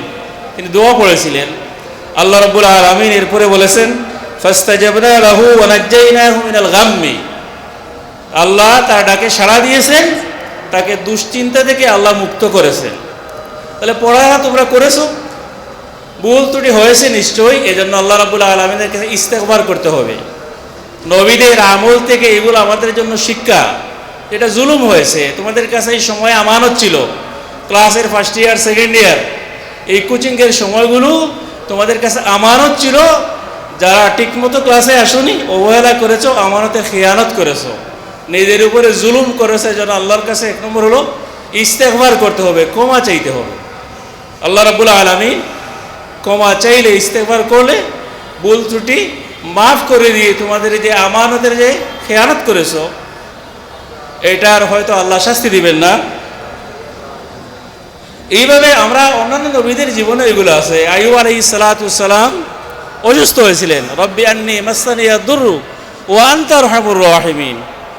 S6: তিনি দোয়া পড়েছিলেন। আল্লাহ রাব্বুল আলামিন এরপরে বলেছেন, ফাস্তাজাবনা লাহু ওয়া নাজ্জাইনাহু মিনাল গাম্মি। আল্লাহ তার ডাকে সাড়া দিয়েছেন, তাকে দুশ্চিন্তা থেকে আল্লাহ মুক্ত করেছেন। তাহলে পড়াশোনা তোমরা করেছো, ভুল ত্রুটি হয়েছে নিশ্চয়ই, এজন্য আল্লাহ রাব্বুল আলামিনের কাছে ইস্তেগফার করতে হবে। নবীদের আমল থেকে এগুলো আমাদের জন্য শিক্ষা। এটা জুলুম হয়েছে, তোমাদের কাছে এই সময় আমানত ছিল, ক্লাসের ফার্স্ট ইয়ার সেকেন্ড ইয়ার এই কোচিংয়ের সময়গুলো তোমাদের কাছে আমানত ছিল। যারা ঠিকমতো ক্লাসে আসোনি, অবহেলা করেছো, আমানতে খেয়ানত করেছো, নিজের উপরে জুলুম করেছে, যেন আল্লাহর কাছে এক নম্বর হলো ইস্তেগফার করতে হবে, ক্ষমা চাইতে হবে। আল্লাহ রাব্বুল আলামিন ক্ষমা চাইলে, ইস্তেগফার করলে ভুল ত্রুটি মাফ করে দিয়ে তোমাদের যে আমানতের যে খেয়ানত করেছো, এটার হয়তো আল্লাহ শাস্তি দিবেন না। এইভাবে আমরা অন্যান্য নবীদের জীবনে এগুলো আছে। আইয়ুব আলাইহিস সালাতু সালাম অসুস্থ হয়েছিলেন, রব্বি আন্নী মাসসানিয়া দুররু ওয়া আনতা আরহামুর রাহিমিন।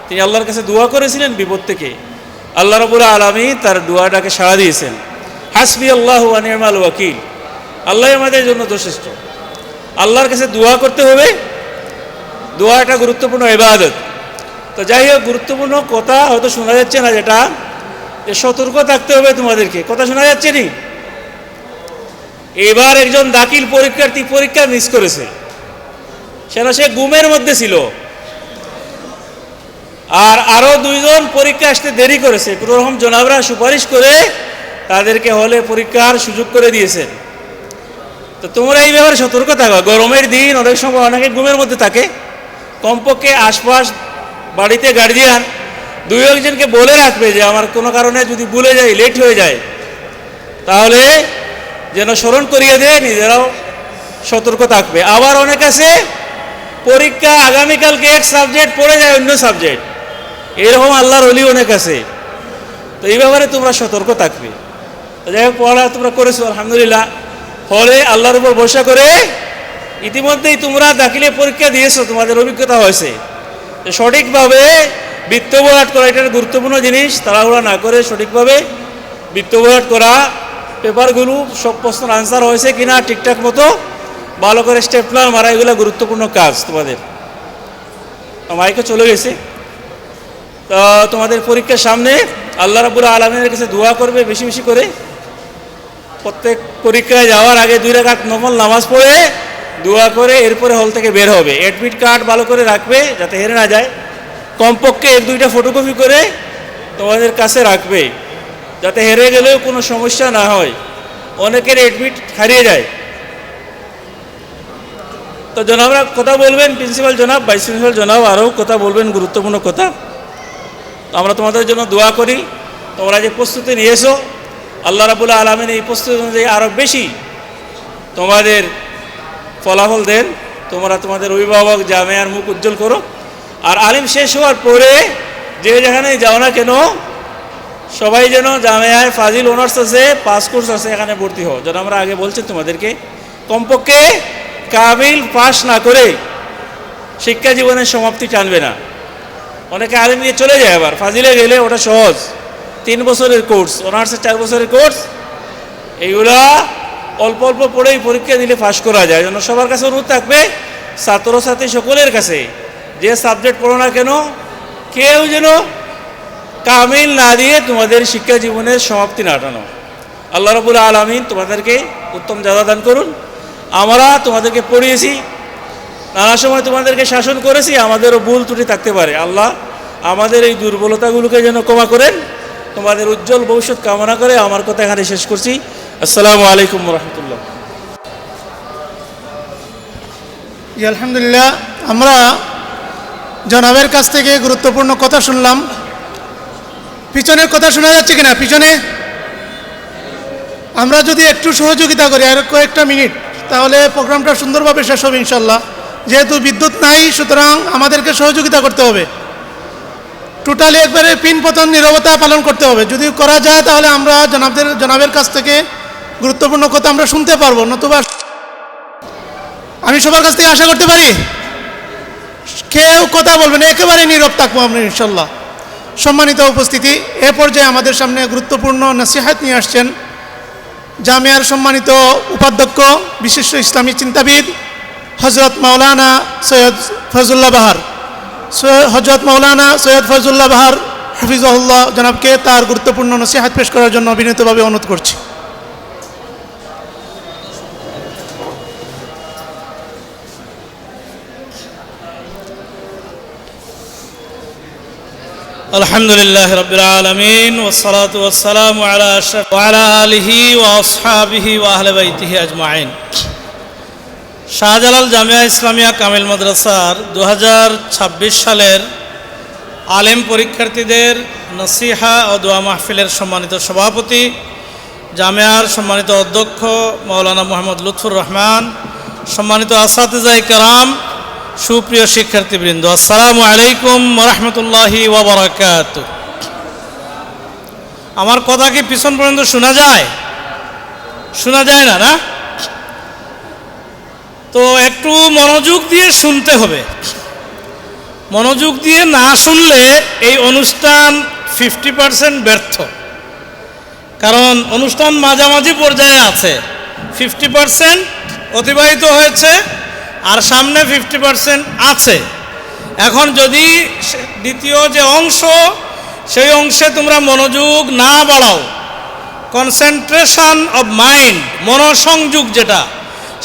S6: তিনি আল্লাহর কাছে দোয়া করেছিলেন বিপদ থেকে। আল্লাহ রাব্বুল আলামিন তার দোয়াটাকে সাড়া দিয়েছেন। হাসবি আল্লাহু ওয়া নি'মাল ওয়াকিল। আল্লাহ আমাদের জন্য যথেষ্ট। আল্লাহর কাছে দোয়া করতে হবে। দোয়া একটা গুরুত্বপূর্ণ ইবাদত। তো যাই হোক, গুরুত্বপূর্ণ কথা হয়তো শোনা যাচ্ছে না, যেটা যে সতর্ক থাকতে হবে তোমাদেরকে। কথা শোনা যাচ্ছে নি? এবার একজন দাখিল পরীক্ষার্থী পরীক্ষা মিস করেছে, সেটা সে ঘুমের মধ্যে ছিল। আর আরো দুইজন পরীক্ষা আসতে দেরি করেছে। প্রথম জনাবরা সুপারিশ করে তাদেরকে হলে পরীক্ষার সুযোগ করে দিয়েছেন। তো তোমরা এই ব্যাপারে সতর্ক থাকো। গরমের দিন অনেক সময় অনেকে ঘুমের মধ্যে থাকে। কমপক্ষে আশপাশ বাড়িতে গার্জিয়ান দুই একজনকে বলে রাখবে যে আমার কোনো কারণে যদি ভুলে যাই, লেট হয়ে যায়, তাহলে যেন স্মরণ করিয়ে দেয়, নিজেরাও সতর্ক থাকবে। আবার অনেক আছে পরীক্ষা আগামীকালকে এক সাবজেক্ট পড়ে যায় অন্য সাবজেক্ট, এরকম আল্লাহর ওলি অনেক আছে। তো এই ব্যাপারে তোমরা সতর্ক থাকবে। যাই হোক, পড়া তোমরা করেছো আলহামদুলিল্লাহ। ফলে আল্লাহর উপর ভরসা করে ইতিমধ্যেই তোমরা দাখিলে পরীক্ষা দিয়েছো, তোমাদের অভিজ্ঞতা হয়েছে। সঠিকভাবে বৃত্তবহাট করা এটা গুরুত্বপূর্ণ জিনিস। তাড়াহুড়া না করে সঠিকভাবে বৃত্তবহাট করা, পেপারগুলো সব প্রশ্নের আনসার হয়েছে কিনা ঠিকঠাক মতো ভালো করে স্টেপলার মারা, এগুলো গুরুত্বপূর্ণ কাজ তোমাদের। মাইকে চলে গেছে। তো তোমাদের পরীক্ষার সামনে আল্লাহ রাব্বুল আলামিনের কাছে দোয়া করবে বেশি বেশি করে। প্রত্যেক পরীক্ষায় যাওয়ার আগে 2 রাকাত নফল নামাজ পড়ে দোয়া করে এরপরে হল থেকে বের হবে। অ্যাডমিট কার্ড ভালো করে রাখবে যাতে হেরে না যায়। কমপক্ষে 1-2টা ফটোকপি করে তোমাদের কাছে রাখবে যাতে হেরে গেলেও কোনো সমস্যা না হয়। অনেকের অ্যাডমিট হারিয়ে যায়। তো জনাবরা কথা বলবেন, প্রিন্সিপাল জনাব, ভাইস প্রিন্সিপাল জনাব আরও কথা বলবেন, গুরুত্বপূর্ণ কথা। আমরা তোমাদের জন্য দোয়া করি। তোমরা যে প্রস্তুতি নিয়েছো, আল্লাহ রাব্বুল আলামিন এই প্রস্তুতি অনুযায়ী আরও বেশি তোমাদের ফলাফল দেন। তোমরা তোমাদের অভিভাবক জামিয়ার মুখ উজ্জ্বল করো। আর আলিম শেষ হওয়ার পরে যে যেখানেই যাও না কেন, সবাই যেন জামিয়ায় ফাজিল অনার্স আছে, পাস কোর্স আছে, এখানে ভর্তি হও। যেন আমরা আগে বলছি তোমাদেরকে, কমপক্ষে কাবিল পাস না করে শিক্ষা জীবনের সমাপ্তি টানবে না। অনেকে আলিম নিয়ে চলে যায়, আবার ফাজিলে গেলে ওটা সহজ, 3 বছরের কোর্স, অনার্সের 4 বছরের কোর্স, এইগুলা অল্প অল্প পড়েই পরীক্ষা দিলে পাস করা যায়। যেন সবার কাছে অনুরোধ থাকবে, ছাত্রছাত্রী সকলের কাছে, যে সাবজেক্ট পড়ো না কেন, কেউ যেন কামিল না দিয়ে তোমাদের শিক্ষা জীবনের সমাপ্তি না টানো। আল্লাহ রাব্বুল আলামিন তোমাদেরকে উত্তম জাযা দান করুন। আমরা তোমাদেরকে পড়িয়েছি, নানা সময় তোমাদেরকে শাসন করেছি, আমাদেরও ভুল ত্রুটি থাকতে পারে। আল্লাহ আমাদের এই দুর্বলতাগুলোকে যেন ক্ষমা করেন। তোমাদের উজ্জ্বল ভবিষ্যৎ কামনা করে আমার কথা এখানে শেষ করছি। আসসালামু আলাইকুম রহমতুল্লাহ।
S3: আলহামদুলিল্লাহ, আমরা জনাবের কাছ থেকে গুরুত্বপূর্ণ কথা শুনলাম। পিছনের কথা শোনা যাচ্ছে কিনা? পিছনে আমরা যদি একটু সহযোগিতা করি আর কয়েকটা মিনিট, তাহলে প্রোগ্রামটা সুন্দরভাবে শেষ হবে ইনশাল্লাহ। যেহেতু বিদ্যুৎ নাই, সুতরাং আমাদেরকে সহযোগিতা করতে হবে। টোটালি একবারে পিন পতন নীরবতা পালন করতে হবে। যদি করা যায় তাহলে আমরা জনাবের কাছ থেকে গুরুত্বপূর্ণ কথা আমরা শুনতে পারবো। নতুবা আমি সবার কাছ থেকে আশা করতে পারি কেউ কথা বলবেন, একেবারে নীরব থাকবো আমরা ইনশাল্লাহ। সম্মানিত উপস্থিতি, এ পর্যায়ে আমাদের সামনে গুরুত্বপূর্ণ নসিহত নিয়ে আসছেন জামিয়ার সম্মানিত উপাধ্যক্ষ, বিশিষ্ট ইসলামী চিন্তাবিদ হজরত মাওলানা সৈয়দ ফয়জুল্লাহ বাহার। হজরত মাওলানা সৈয়দ ফয়জুল্লাহ বাহার হাফিজাহুল্লাহ জনাবকে তার গুরুত্বপূর্ণ নসিহত পেশ করার জন্য বিনীতভাবে অনুরোধ করছি।
S7: আলহামদুলিল্লাহ রাব্বিল আলামিন ওয়াসসালাতু ওয়াসসালামু আলা আশরাফ ওয়া আলা আলিহি ওয়া আসহাবিহি ওয়া আহলি বাইতিহি আজমাইন। শাহজালাল জামিয়া ইসলামিয়া কামিল মাদ্রাসার 2026 সালের আলেম পরীক্ষার্থীদের নসিহা ও দোয়া মাহফিলের সম্মানিত সভাপতি, জামিয়ার সম্মানিত অধ্যক্ষ মাওলানা মোহাম্মদ লুৎফুর রহমান, সম্মানিত আসাতিজায়ে কেরাম, সুপ্রিয় শিক্ষার্থীবৃন্দ, আসসালামু আলাইকুম ওয়া রাহমাতুল্লাহি ওয়া বারাকাতুহু। আমার কথা কি পিছন পর্যন্ত শোনা যায়? শোনা যায় না? না, তো একটু মনোযোগ দিয়ে শুনতে হবে। মনোযোগ দিয়ে না শুনলে এই অনুষ্ঠান 50% ব্যর্থ। কারণ অনুষ্ঠান মাঝামাঝি পর্যায়ে আছে, 50% অতিবাহিত হয়েছে আর সামনে 50% আছে। এখন যদি দ্বিতীয় যে অংশ, সেই অংশে তোমরা মনোযোগ না বাড়াও, কনসেন্ট্রেশন অফ মাইন্ড, মনোসংযোগ যেটা,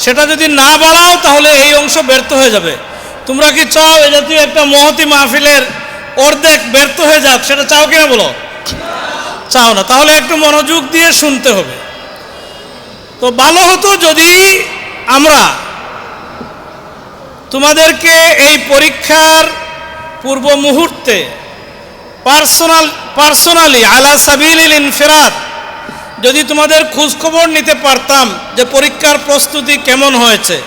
S7: সেটা যদি না বাড়াও তাহলে এই অংশ ব্যর্থ হয়ে যাবে। তোমরা কি চাও এ জাতীয় একটা মহতি মাহফিলের অর্ধেক ব্যর্থ হয়ে যাক? সেটা চাও কিনা বলো? চাও না। তাহলে একটু মনোযোগ দিয়ে শুনতে হবে। তো ভালো হতো যদি আমরা তোমাদেরকে এই পরীক্ষার পূর্ব মুহূর্তে পার্সোনালি আলা সাবিলিল ইনফিরাদ যদি তোমাদের খোঁজখবর নিতে পারতাম যে পরীক্ষার প্রস্তুতি কেমন হয়েছে,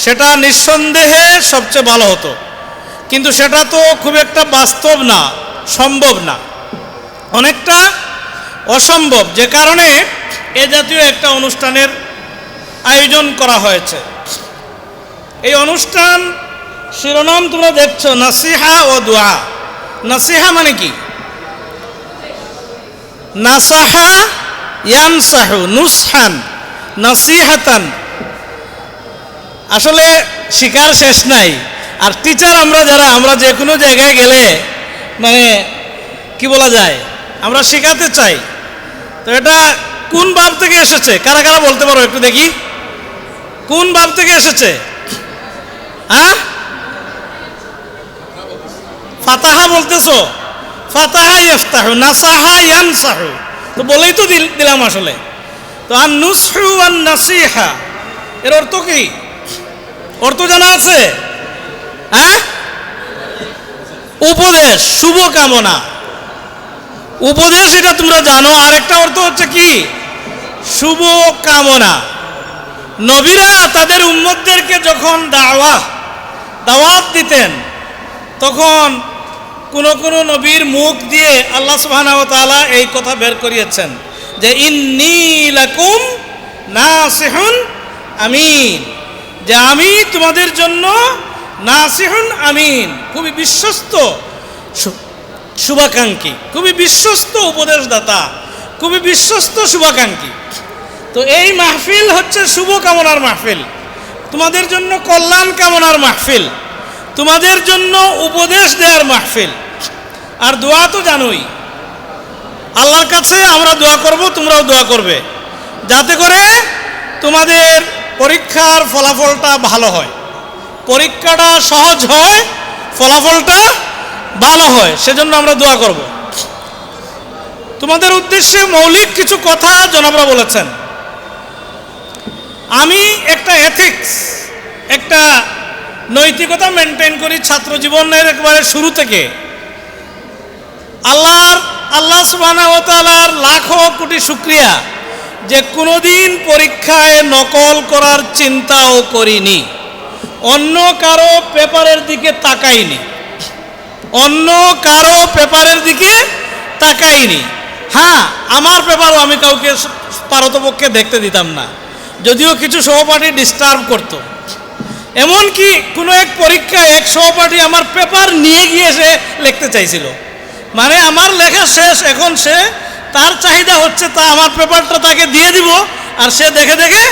S7: সেটা নিঃসন্দেহে সবচেয়ে ভালো হতো। কিন্তু সেটা তো খুব একটা বাস্তব না, সম্ভব না, অনেকটা অসম্ভব, যে কারণে এ জাতীয় একটা অনুষ্ঠানের আয়োজন করা হয়েছে। এই অনুষ্ঠান শিরোনাম তোমরা দেখছো, নসিহা ও দোয়া। নসিহা মানে কি? নাসাহা ইয়ানসাহু নুসহান নসিহাতান। আসলে শিকার শেষ নাই। আর টিচার আমরা যে কোনো জায়গায় গেলে মানে কি বলা যায়, আমরা শেখাতে চাই। তো এটা কোন বাব থেকে এসেছে, কারা কারা বলতে পারো একটু দেখি, কোন বাব থেকে এসেছে? হ্যাঁ, ফাতাহা বলতেছো, ফাতাহা ইফতাহু, নাসাহা ইয়ানসাহু, তো বলেই তো দিলাম আসলে। তো আন নুসহু আন নাসিহা এর অর্থ কি? অর্থ জানা আছে? হ্যাঁ, উপদেশ, শুভ কামনা, উপদেশ, এটা তোমরা জানো। আর একটা অর্থ হচ্ছে কি? শুভ কামনা। নবীরা তাদের উম্মতদেরকে যখন দাওয়াত দিতেন, তখন কোন নবীর মুখ দিয়ে আল্লাহ সুবহানাহু ওয়া তাআলা এই কথা বের করিয়েছেন যে ইন্নী লাকুম নাসিহুন আমিন, যে আমি তোমাদের জন্য নাসিহুন আমিন, খুবই বিশ্বস্ত শুভাকাঙ্ক্ষী, খুবই বিশ্বস্ত উপদেশদাতা, খুবই বিশ্বস্ত শুভাকাঙ্ক্ষী। তো এই মাহফিল হচ্ছে শুভ কামনার মাহফিল, তোমাদের জন্য কল্যাণ কামনার মাহফিল, তোমাদের জন্য উপদেশ দেওয়ার মাহফিল। আর দোয়া তো জানোই, আল্লাহর কাছে আমরা দোয়া করব, তোমরাও দোয়া করবে, যাতে করে তোমাদের পরীক্ষার ফলাফলটা ভালো হয়, পরীক্ষাটা সহজ হয়, ফলাফলটা ভালো হয়, সেজন্য আমরা দোয়া করব। তোমাদের উদ্দেশ্যে মৌলিক কিছু কথা জনাবরা বলেছেন। আমি একটা এথিক্স, একটা নৈতিকতা মেনটেন করি ছাত্র জীবনের একেবারে শুরু থেকে। আল্লাহ সুবহানাহু ওয়া তাআলার লাখো কোটি শুকরিয়া যে কোনোদিন পরীক্ষায় নকল করার চিন্তাও করিনি, অন্য কারো পেপারের দিকে তাকাইনি, অন্য কারো পেপারের দিকে তাকাইনি। হ্যাঁ, আমার পেপারও আমি কাউকে পারতপক্ষে দেখতে দিতাম না, যদিও কিছু সহপাঠী ডিস্টার্ব করতো। এমনকি কোনো এক পরীক্ষায় এক সহপাঠী আমার পেপার নিয়ে গিয়ে সে লিখতে চাইছিল, মানে আমার লেখা শেষ, এখন সে তার চাহিদা হচ্ছে তা আমার পেপারটা তাকে দিয়ে দিব আর সে দেখে দেখে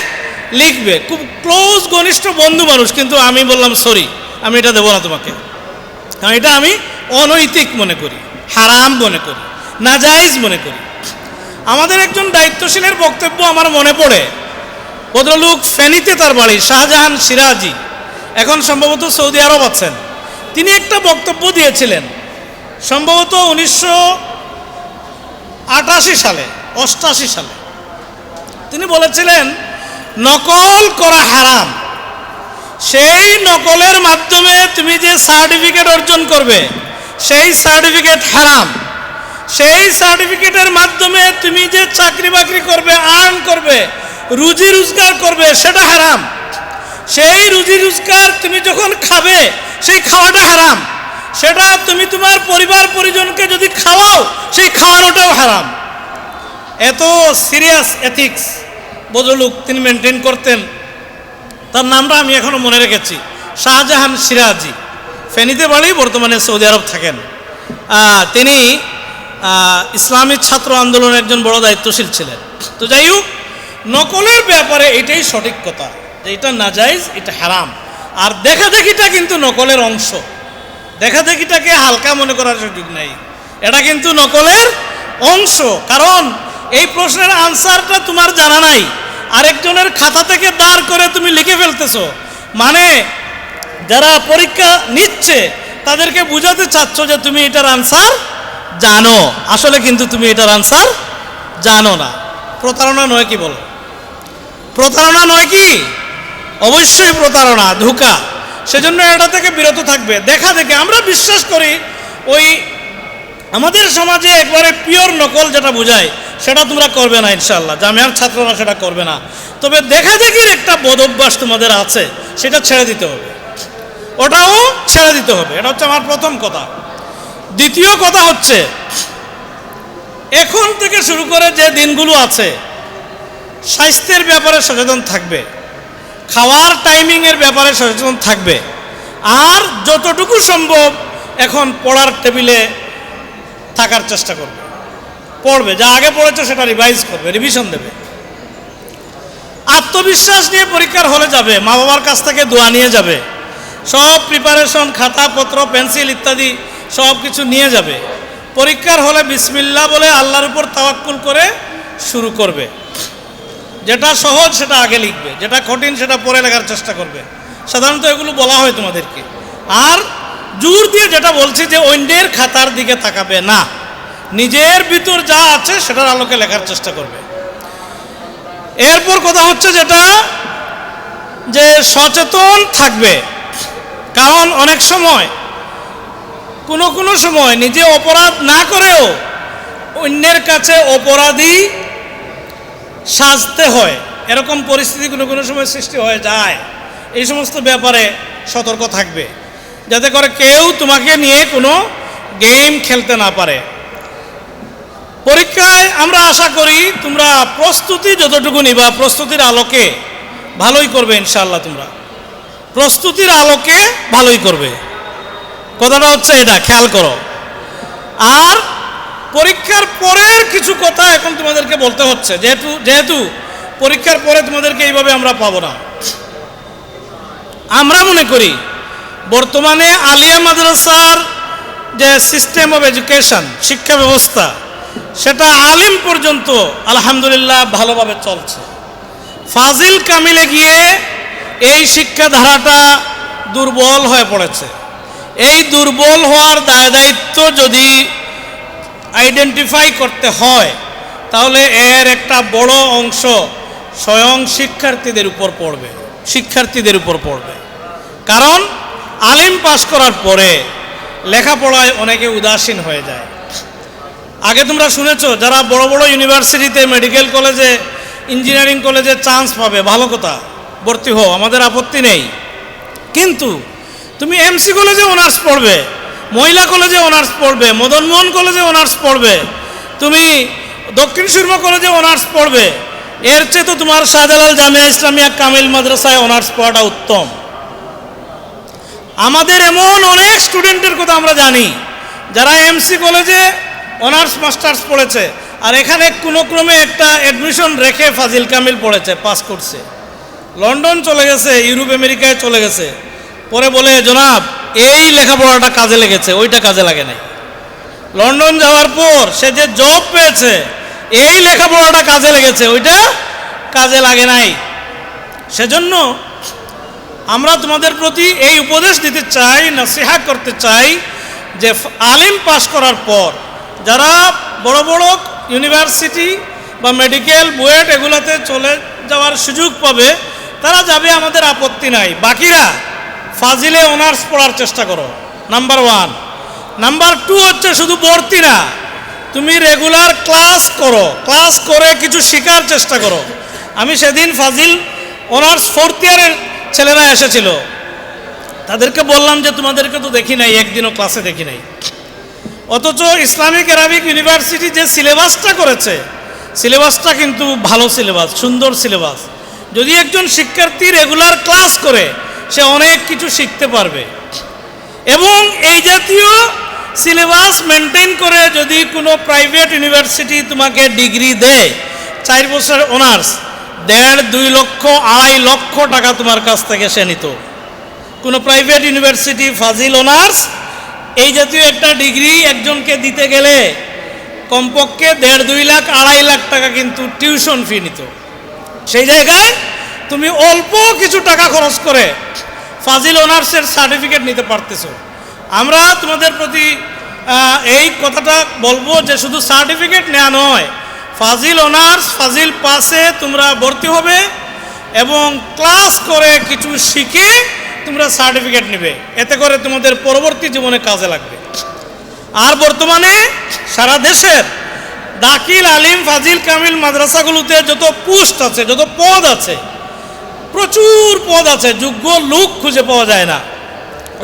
S7: লিখবে। খুব ক্লোজ ঘনিষ্ঠ বন্ধু মানুষ, কিন্তু আমি বললাম সরি, আমি এটা দেবো না তোমাকে, কারণ এটা আমি অনৈতিক মনে করি, হারাম মনে করি, নাজায়েজ মনে করি। আমাদের একজন দায়িত্বশীলের বক্তব্য আমার মনে পড়ে। ভদ্রলোক ফেনীতে তার বাড়ি, শাহজাহান সিরাজি, এখন সম্ভবত সৌদি আরব আছেন। তিনি একটা বক্তব্য দিয়েছিলেন সম্ভবত 1988 সালে, 88 সালে। তিনি বলেছিলেন নকল করা হারাম, সেই নকলের মাধ্যমে তুমি যে সার্টিফিকেট অর্জন করবে সেই সার্টিফিকেট হারাম, সেই সার্টিফিকেটের মাধ্যমে তুমি যে চাকরি বাকরি করবে, আর্ন করবে, রুজি রোজগার করবে, সেটা হারাম। সেই রুজি রোজগার তুমি যখন খাবে সেই খাওয়াটা হারাম, সেটা তুমি তোমার পরিবার পরিজনকে যদি খাওয়াও সেই খাওয়ানোটাও হারাম। এত সিরিয়াস এথিক্স ভদ্রলোক তিনি মেনটেন করতেন। তার নামটা আমি এখনো মনে রেখেছি, শাহজাহান সিরাজি, ফেনীতে বাড়ি, বর্তমানে সৌদি আরব থাকেন। তিনি ইসলামী ছাত্র আন্দোলনের একজন বড় দায়িত্বশীল ছিলেন। তো যাই হোক, নকলের ব্যাপারে এটাই সঠিক কথা যে এটা নাজায়েজ, এটা হারাম। আর দেখাদেখিটা কিন্তু নকলের অংশ, দেখাদেখিটাকে হালকা মনে করার সুযোগ নেই, এটা কিন্তু নকলের অংশ। কারণ এই প্রশ্নের আনসারটা তোমার জানা নাই, আরেকজনের খাতা থেকে দাঁড় করে তুমি লিখে ফেলতেছো, মানে যারা পরীক্ষা নিচ্ছে তাদেরকে বুঝাতে চাচ্ছ যে তুমি এটার আনসার জানো, আসলে কিন্তু তুমি এটার আনসার জানো না। প্রতারণা নয় কি বলো? প্রতারণা নয় কি? অবশ্যই প্রতারণা, ধোঁকা। সেজন্য এটা থেকে বিরত থাকবে। দেখা দেখে আমরা বিশ্বাস করি ওই আমাদের সমাজে একবারে পিওর নকল যেটা বোঝায় সেটা তোমরা করবে না ইনশাআল্লাহ, জামিয়ার ছাত্ররা সেটা করবে না। তবে দেখা দেখির একটা বদ অভ্যাস তোমাদের আছে, সেটা ছেড়ে দিতে হবে, ওটাও ছেড়ে দিতে হবে। এটা হচ্ছে আমার প্রথম কথা। দ্বিতীয় কথা হচ্ছে এখন থেকে শুরু করে যে দিনগুলো আছে স্বাস্থ্যের ব্যাপারে সচেতন থাকবে, খাওয়ার টাইমিংয়ের ব্যাপারে সচেতন থাকবে, আর যতটুকু সম্ভব এখন পড়ার টেবিলে থাকার চেষ্টা করবে, পড়বে, যা আগে পড়েছে সেটা রিভাইজ করবে, রিভিশন দেবে। আত্মবিশ্বাস নিয়ে পরীক্ষার হলে যাবে, মা বাবার কাছ থেকে দোয়া নিয়ে যাবে, সব প্রিপারেশন, খাতাপত্র, পেন্সিল ইত্যাদি সব কিছু নিয়ে যাবে। পরীক্ষার হলে বিসমিল্লাহ বলে আল্লাহর উপর তাওয়াক্কুল করে শুরু করবে। যেটা সহজ সেটা আগে লিখবে, যেটা কঠিন সেটা পরে লেখার চেষ্টা করবে। সাধারণত এগুলো বলা হয় তোমাদেরকে। আর জোর দিয়ে যেটা বলছি যে অন্যের খাতার দিকে তাকাবে না, নিজের ভিতর যা আছে সেটার আলোকে লেখার চেষ্টা করবে। এরপর কথা হচ্ছে যেটা যে সচেতন থাকবে, কারণ অনেক সময় কোনো সময় নিজে অপরাধ না করেও অন্যের কাছে অপরাধী সাজতে হয়, এরকম পরিস্থিতি কোনো সময় সৃষ্টি হয়ে যায়। এই সমস্ত ব্যাপারে সতর্ক থাকবে, যাতে করে কেউ তোমাকে নিয়ে কোনো গেম খেলতে না পারে। পরীক্ষায় আমরা আশা করি তোমরা প্রস্তুতি যতটুকু নিবা, প্রস্তুতির আলোকে ভালোই করবে ইনশাআল্লাহ। তোমরা প্রস্তুতির আলোকে ভালোই করবে, কথাটা হচ্ছে এটা, খেয়াল করো। আর পরীক্ষার পরের কিছু কথা এখন তোমাদেরকে বলতে হচ্ছে, যেহেতু পরীক্ষার পরে তোমাদেরকে এইভাবে আমরা পাবো না। আমরা মনে করি বর্তমানে আলিয়া মাদ্রাসার যে সিস্টেম অফ এডুকেশন, শিক্ষা ব্যবস্থা, সেটা আলিম পর্যন্ত আলহামদুলিল্লাহ ভালোভাবে চলছে। ফাজিল কামিলে গিয়ে এই শিক্ষা ধারাটা দুর্বল হয়ে পড়েছে। এই দুর্বল হওয়ার দায় দায়িত্ব যদি আইডেন্টিফাই করতে হয়, তাহলে এর একটা বড় অংশ স্বয়ং শিক্ষার্থীদের উপর পড়বে। কারণ আলিম পাশ করার পরে লেখাপড়ায় অনেকে উদাসীন হয়ে যায়। আগে তোমরা শুনেছো যারা বড় বড় ইউনিভার্সিটিতে, মেডিকেল কলেজে, ইঞ্জিনিয়ারিং কলেজে চান্স পাবে, ভালো কথা, ভর্তি হও, আমাদের আপত্তি নেই। কিন্তু তুমি এমসি কলেজে অনার্স পড়বে, মহিলা কলেজে অনার্স পড়বে, মদনমোহন কলেজে অনার্স পড়বে, তুমি দক্ষিণ সুরমা কলেজে অনার্স পড়বে, এর চেয়ে তো তোমার শাহজালাল জামিয়া ইসলামিয়া কামিল মাদ্রাসায় অনার্স পড়াটা উত্তম। আমাদের এমন অনেক স্টুডেন্টের কথা আমরা জানি যারা এমসি কলেজে অনার্স মাস্টার্স পড়েছে, আর এখানে কোনো ক্রমে একটা অ্যাডমিশন রেখে ফাজিল কামিল পড়েছে, পাস করছে, লন্ডন চলে গেছে, ইউরোপ আমেরিকায় চলে গেছে, পরে বলে জনাব এই লেখাপড়াটা কাজে লেগেছে, ওইটা কাজে লাগে নাই। লন্ডন যাওয়ার পর সে যে জব পেয়েছে, এই লেখাপড়াটা কাজে লেগেছে, ওইটা কাজে লাগে নাই। সেজন্য আমরা তোমাদের প্রতি এই উপদেশ দিতে চাই, নসিহত করতে চাই যে আলিম পাস করার পর যারা বড় বড় ইউনিভার্সিটি বা মেডিকেল, বুয়েট এগুলোতে চলে যাওয়ার সুযোগ পাবে তারা যাবে, আমাদের আপত্তি নাই। বাকিরা ফাজিলে অনার্স পড়ার চেষ্টা করো, নাম্বার 1। নাম্বার 2 হচ্ছে শুধু ভর্তি না, তুমি রেগুলার ক্লাস করো, ক্লাস করে কিছু শেখার চেষ্টা করো। আমি সেদিন ফাজিল অনার্স 4th ইয়ারের ছেলেরা এসেছিল, তাদেরকে বললাম যে তোমাদেরকে তো দেখি নাই, একদিনও ক্লাসে দেখি নাই, অথচ ইসলামিক আরবিক ইউনিভার্সিটি যে সিলেবাসটা করেছে, সিলেবাসটা কিন্তু ভালো সিলেবাস, সুন্দর সিলেবাস। যদি একজন শিক্ষার্থী রেগুলার ক্লাস করে সে অনেক কিছু শিখতে পারবে। এবং এই জাতীয় সিলেবাস মেনটেন করে যদি কোনো প্রাইভেট ইউনিভার্সিটি তোমাকে ডিগ্রি দেয়, 4 বছর অনার্স, 1.5, 2 লক্ষ, 2.5 লক্ষ টাকা তোমার কাছ থেকে সে নিত। কোনো প্রাইভেট ইউনিভার্সিটি ফাজিল অনার্স এই জাতীয় একটা ডিগ্রি একজনকে দিতে গেলে কমপক্ষে 1.5, 2 লাখ, 2.5 লাখ টাকা কিন্তু টিউশন ফি নিত। সেই জায়গায় তুমি অল্প কিছু টাকা খরচ করে ফাজিল অনার্সের সার্টিফিকেট নিতে পারতেছো। আমরা তোমাদের প্রতি এই কথাটা বলবো যে শুধু সার্টিফিকেট নেওয়া নয়, ফাজিল অনার্স, ফাজিল পাসে তোমরা ভর্তি হবে এবং ক্লাস করে কিছু শিখে তোমরা সার্টিফিকেট নেবে, এতে করে তোমাদের পরবর্তী জীবনে কাজে লাগবে। আর বর্তমানে সারা দেশের দাখিল, আলিম, ফাজিল, কামিল মাদ্রাসাগুলোতে যত পোস্ট আছে, যত পদ আছে, প্রচুর পদ আছে, যোগ্য লোক খুঁজে পাওয়া যায় না।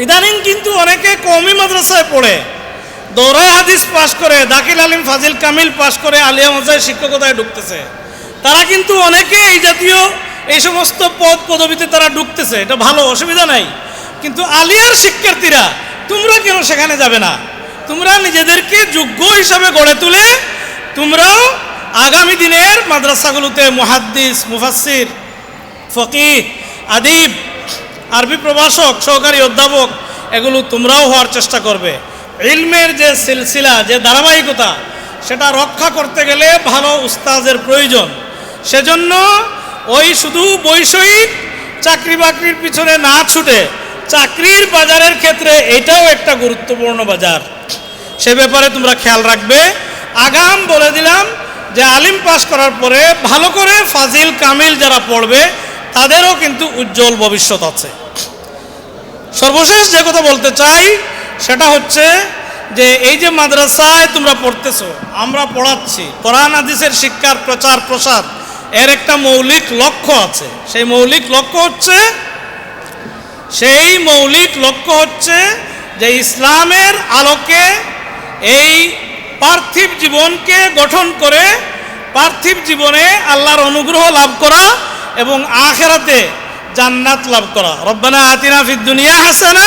S7: ইদানিং কিন্তু অনেকে কওমি মাদ্রাসায় পড়ে, দৌরাই হাদিস পাশ করে, দাখিল, আলিম, ফাজিল, কামিল পাশ করে আলিয়া মাদ্রাসায় শিক্ষকতায় ঢুকতেছে। তারা কিন্তু অনেকে এই জাতীয় এই সমস্ত পদ পদবিতে তারা ঢুকতেছে, এটা ভালো, অসুবিধা নাই। কিন্তু আলিয়ার শিক্ষার্থীরা তোমরা কেন সেখানে যাবে না? তোমরা নিজেদেরকে যোগ্য হিসাবে গড়ে তুলে তোমরাও আগামী দিনের মাদ্রাসাগুলোতে মুহাদ্দিস, মুফাসসির ফকিহ, আদিব, আরবি প্রভাষক, সহকারী অধ্যাপক, এগুলো তোমরাও হওয়ার চেষ্টা করবে। ইলমের যে সিলসিলা, যে ধারাবাহিকতা, সেটা রক্ষা করতে গেলে ভালো উস্তাদের প্রয়োজন। সেজন্য ওই শুধু বৈষয়িক চাকরি বাকরির পিছনে না ছুটে চাকরির বাজারের ক্ষেত্রে এটাও একটা গুরুত্বপূর্ণ বাজার, সে ব্যাপারে তোমরা খেয়াল রাখবে। আগাম বলে দিলাম যে আলিম পাস করার পরে ভালো করে ফাজিল কামিল যারা পড়বে তাদেরও কিন্তু উজ্জ্বল ভবিষ্যৎ আছে। সর্বশেষ যে কথা বলতে চাই সেটা হচ্ছে যে এই যে মাদ্রাসায় তোমরা পড়তেছো, আমরা পড়াচ্ছি, কোরআন হাদিসের শিক্ষার প্রচার প্রসার, এর একটা মৌলিক লক্ষ্য আছে। সেই মৌলিক লক্ষ্য হচ্ছে যে ইসলামের আলোকে এই পার্থিব জীবনকে গঠন করে পার্থিব জীবনে আল্লাহর অনুগ্রহ লাভ করা এবং আখিরাতে জান্নাত লাভ করা। রব্বানা আতিনা ফিদ দুনিয়া হাসানা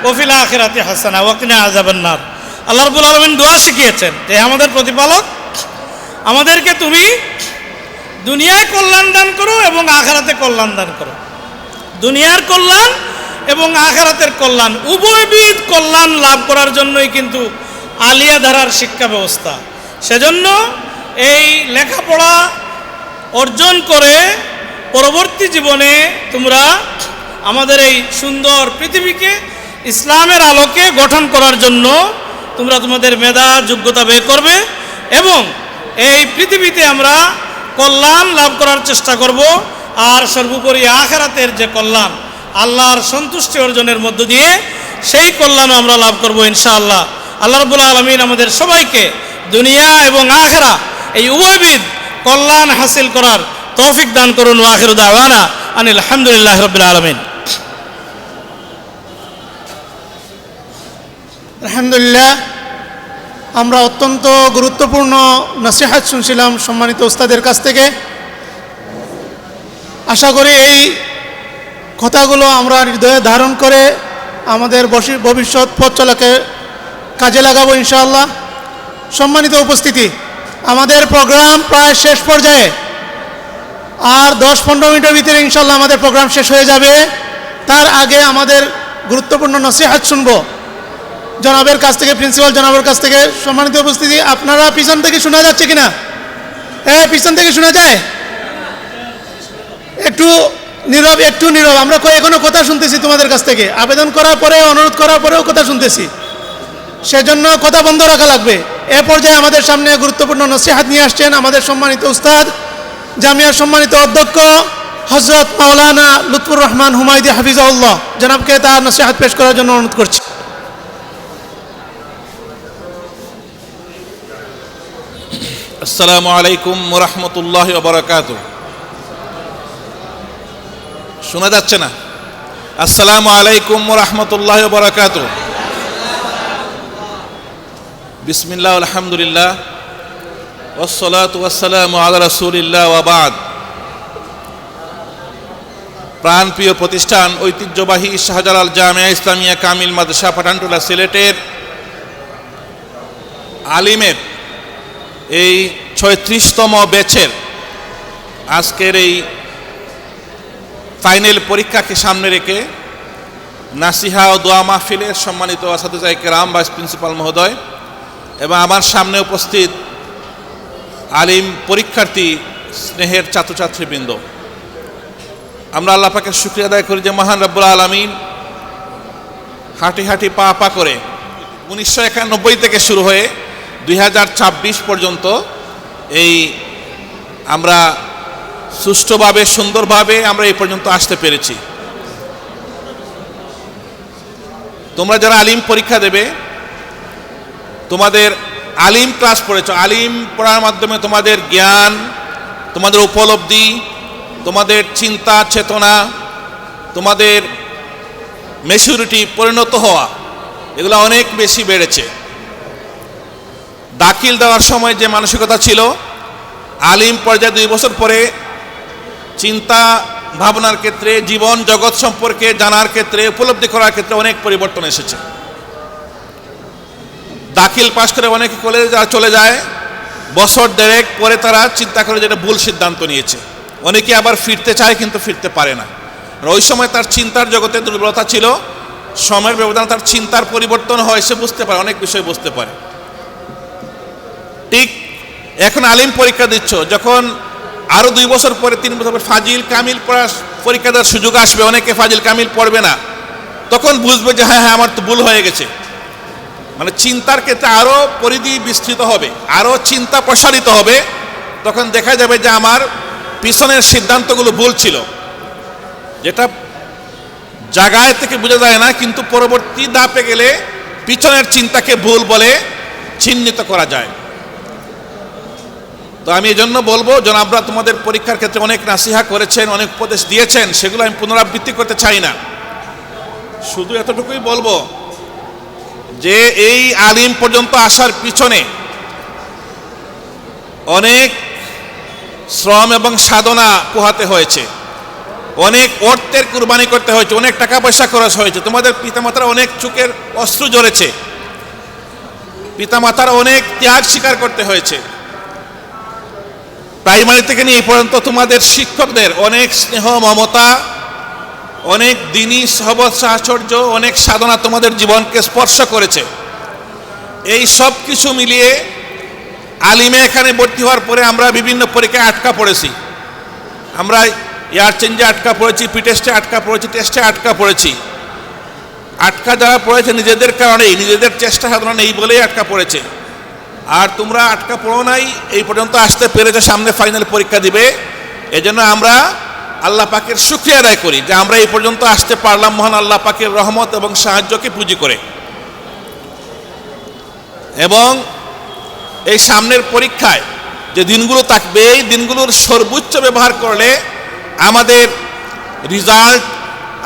S7: ওয়া ফিল আখিরাতি হাসানা ওয়া কিনা আযাবান নার। আল্লাহ রাব্বুল আলামিন দোয়া শিখিয়েছেন যে আমাদের প্রতিপালক, আমাদেরকে তুমি দুনিয়ায় কল্যাণ দান করো এবং আখিরাতে কল্যাণ দান করো। দুনিয়ার কল্যাণ এবং আখিরাতের কল্যাণ, উভয়বিধ কল্যাণ লাভ করার জন্যই কিন্তু আলিয়া ধারার শিক্ষা ব্যবস্থা। সেজন্য এই লেখাপড়া অর্জন করে পরবর্তী জীবনে তোমরা আমাদের এই সুন্দর পৃথিবীকে ইসলামের আলোকে গঠন করার জন্য তোমরা তোমাদের মেধা যোগ্যতা ব্যয় করবে এবং এই পৃথিবীতে আমরা কল্যাণ লাভ করার চেষ্টা করব। আর সর্বোপরি আখিরাতের যে কল্যাণ, আল্লাহর সন্তুষ্টি অর্জনের মধ্য দিয়ে সেই কল্যাণও আমরা লাভ করব ইনশাআল্লাহ। আল্লাহ রাব্বুল আলামিন আমাদের সবাইকে দুনিয়া এবং আখিরা এই উভয়বিধ কল্যাণ হাসিল করার তৌফিক দান করুন। ওয়া আখিরু দাওয়ানা আনিল হামদুলিল্লাহি রাব্বিল আলামিন।
S3: আলহামদুলিল্লাহ, আমরা অত্যন্ত গুরুত্বপূর্ণ নসিহত শুনছিলাম সম্মানিত উস্তাদের কাছ থেকে। আশা করি এই কথাগুলো আমরা হৃদয়ে ধারণ করে আমাদের ভবিষ্যৎ পথ চলাকে কাজে লাগাবো ইনশাআল্লাহ। সম্মানিত উপস্থিতি, আমাদের প্রোগ্রাম প্রায় শেষ পর্যায়ে, আর 10-15 মিনিটের ভিতরে ইনশাআল্লাহ আমাদের প্রোগ্রাম শেষ হয়ে যাবে। তার আগে আমাদের গুরুত্বপূর্ণ নসিহত শুনবো জনাবের কাছ থেকে, প্রিন্সিপাল জনাবের কাছ থেকে। সম্মানিত উপস্থিতি, আপনারা পিছন থেকে শোনা যাচ্ছে কিনা? পিছন থেকে শোনা যায়? একটু নীরব, আমরা এখনো কথা শুনতেছি তোমাদের কাছ থেকে। আবেদন করার পরে, অনুরোধ করার পরেও কথা শুনতেছি, সেজন্য কথা বন্ধ রাখা লাগবে। এ পর্যায়ে আমাদের সামনে গুরুত্বপূর্ণ নসিহত নিয়ে আসছেন আমাদের সম্মানিত উস্তাদ, জামিয়ার সম্মানিত অধ্যক্ষ হযরত মাওলানা লুৎফুর রহমান হুমায়দি হাফিজাহুল্লাহ। জনাবকে তার নসিহত পেশ করার জন্য অনুরোধ করছি।
S1: আসসালামু আলাইকুম ওয়া রাহমাতুল্লাহি ওয়া বারাকাতুহু। শোনা যাচ্ছে না? আসসালামু আলাইকুম ওয়া রাহমাতুল্লাহি ওয়া বারাকাতুহু। বিসমিল্লাহ, আলহামদুলিল্লাহ, ওয়াসসালাতু ওয়াসসালামু আলা রাসূলিল্লাহ ওয়া বা'দ। প্রাণপ্রিয় প্রতিষ্ঠান ঐতিহ্যবাহী শাহজালাল জামিয়া ইসলামিয়া কামিল মাদ্রাসা পাঠানটুলা সিলেটের আলিমের এই 36তম ব্যাচের আজকের এই ফাইনাল পরীক্ষাকে সামনে রেখে নাসিহা ও দোয়া মাহফিলের সম্মানিত আসাতিজা কেরাম, ভাইস প্রিন্সিপাল মহোদয় এবং আমার সামনে উপস্থিত আলিম পরীক্ষার্থী, স্নেহের ছাত্রছাত্রীবৃন্দ, আমরা আল্লাহ পাকের শুকরিয়া আদায় করি যে মহান রব্বুল আলামিন হাঁটি হাঁটি পা পা করে 1991 থেকে শুরু হয়ে 2026 পর্যন্ত এই আমরা সুষ্ঠুভাবে, সুন্দরভাবে আমরা এই পর্যন্ত আসতে পেরেছি। তোমরা যারা আলিম পরীক্ষা দেবে, তোমাদের আলিম ক্লাস পড়েছ, আলিম পড়ার মাধ্যমে তোমাদের জ্ঞান, তোমাদের উপলব্ধি, তোমাদের চিন্তা চেতনা, তোমাদের ম্যাচুরিটি, পরিণত হওয়া, এগুলো অনেক বেশি বেড়েছে। দাখিল দেওয়ার সময় যে মানসিকতা ছিল, আলিম পর্যায়ে 2 বছর পরে চিন্তা ভাবনার ক্ষেত্রে, জীবন জগৎ সম্পর্কে জানার ক্ষেত্রে, উপলব্ধি করার ক্ষেত্রে অনেক পরিবর্তন এসেছে। দাখিল পাশ করে অনেকে কলেজে চলে যায়, বছর দেড়েক পরে তারা চিন্তা করে যেটা ভুল সিদ্ধান্ত নিয়েছে। অনেকে আবার ফিরতে চায় কিন্তু ফিরতে পারে না। ওই সময় তার চিন্তার জগতে দুর্বলতা ছিল, সময়ের ব্যবধানে তার চিন্তার পরিবর্তন হয়, সে বুঝতে পারে, অনেক বিষয় বুঝতে পারে। ঠিক এখন আলিম পরীক্ষা দিচ্ছ, যখন আরও 2 বছর পরে 3 বছর পরে ফাজিল কামিল পড়ার পরীক্ষা দেওয়ার সুযোগ আসবে, অনেকে ফাজিল কামিল পড়বে না, তখন বুঝবে যে হ্যাঁ হ্যাঁ আমার তো ভুল হয়ে গেছে। মানে চিন্তার ক্ষেত্রে আরও পরিধি বিস্তৃত হবে, আরও চিন্তা প্রসারিত হবে, তখন দেখা যাবে যে আমার পিছনের সিদ্ধান্তগুলো ভুল ছিল, যেটা জায়গায় থেকে বোঝা যায় না, কিন্তু পরবর্তী ধাপে গেলে পিছনের চিন্তাকে ভুল বলে চিহ্নিত করা যায়। তো আমি এই জন্য বলবো, জনাবরা তোমাদের পরীক্ষার ক্ষেত্রে অনেক নাসিহা করেছেন, অনেক উপদেশ দিয়েছেন, সেগুলো আমি পুনরাবৃত্তি করতে চাই না। শুধু এতটুকুই বলবো যে এই আলিম পর্যন্ত আসার পিছনে অনেক শ্রম এবং সাধনা পোহাতে হয়েছে, অনেক অর্থের কুরবানি করতে হয়েছে, অনেক টাকা পয়সা খরচ হয়েছে। তোমাদের পিতামাতারা অনেক চোখের অশ্রু ঝরেছে, পিতামাতারা অনেক ত্যাগ স্বীকার করতে হয়েছে। প্রাইমারি থেকে নিয়ে এই পর্যন্ত তোমাদের শিক্ষকদের অনেক স্নেহ মমতা, অনেক দিনই সহবত সাহচর্য, অনেক সাধনা তোমাদের জীবনকে স্পর্শ করেছে। এই সব কিছু মিলিয়ে আলিমে এখানে ভর্তি হওয়ার পরে আমরা বিভিন্ন পরীক্ষায় আটকা পড়েছি। আমরা এয়ার চেঞ্জে আটকা পড়েছি, টেস্টে আটকা পড়েছি, টেস্টে আটকা পড়েছি। আটকা যারা পড়েছে নিজেদের কারণেই, নিজেদের চেষ্টা সাধনা নেই বলেই আটকা পড়েছে। আর তোমরা আটকা পড়ো নাই, এই পর্যন্ত আসতে পেরেছে, সামনে ফাইনাল পরীক্ষা দিবে। এজন্য আমরা আল্লাহ পাকের শুকরিয়া আদায় করি যে আমরা এই পর্যন্ত আসতে পারলাম মহান আল্লাহ পাকের রহমত এবং সাহায্যকে পুঁজি করে। এবং এই সামনের পরীক্ষায় যে দিনগুলো থাকবে, এই দিনগুলোর সর্বোচ্চ ব্যবহার করলে আমাদের রেজাল্ট,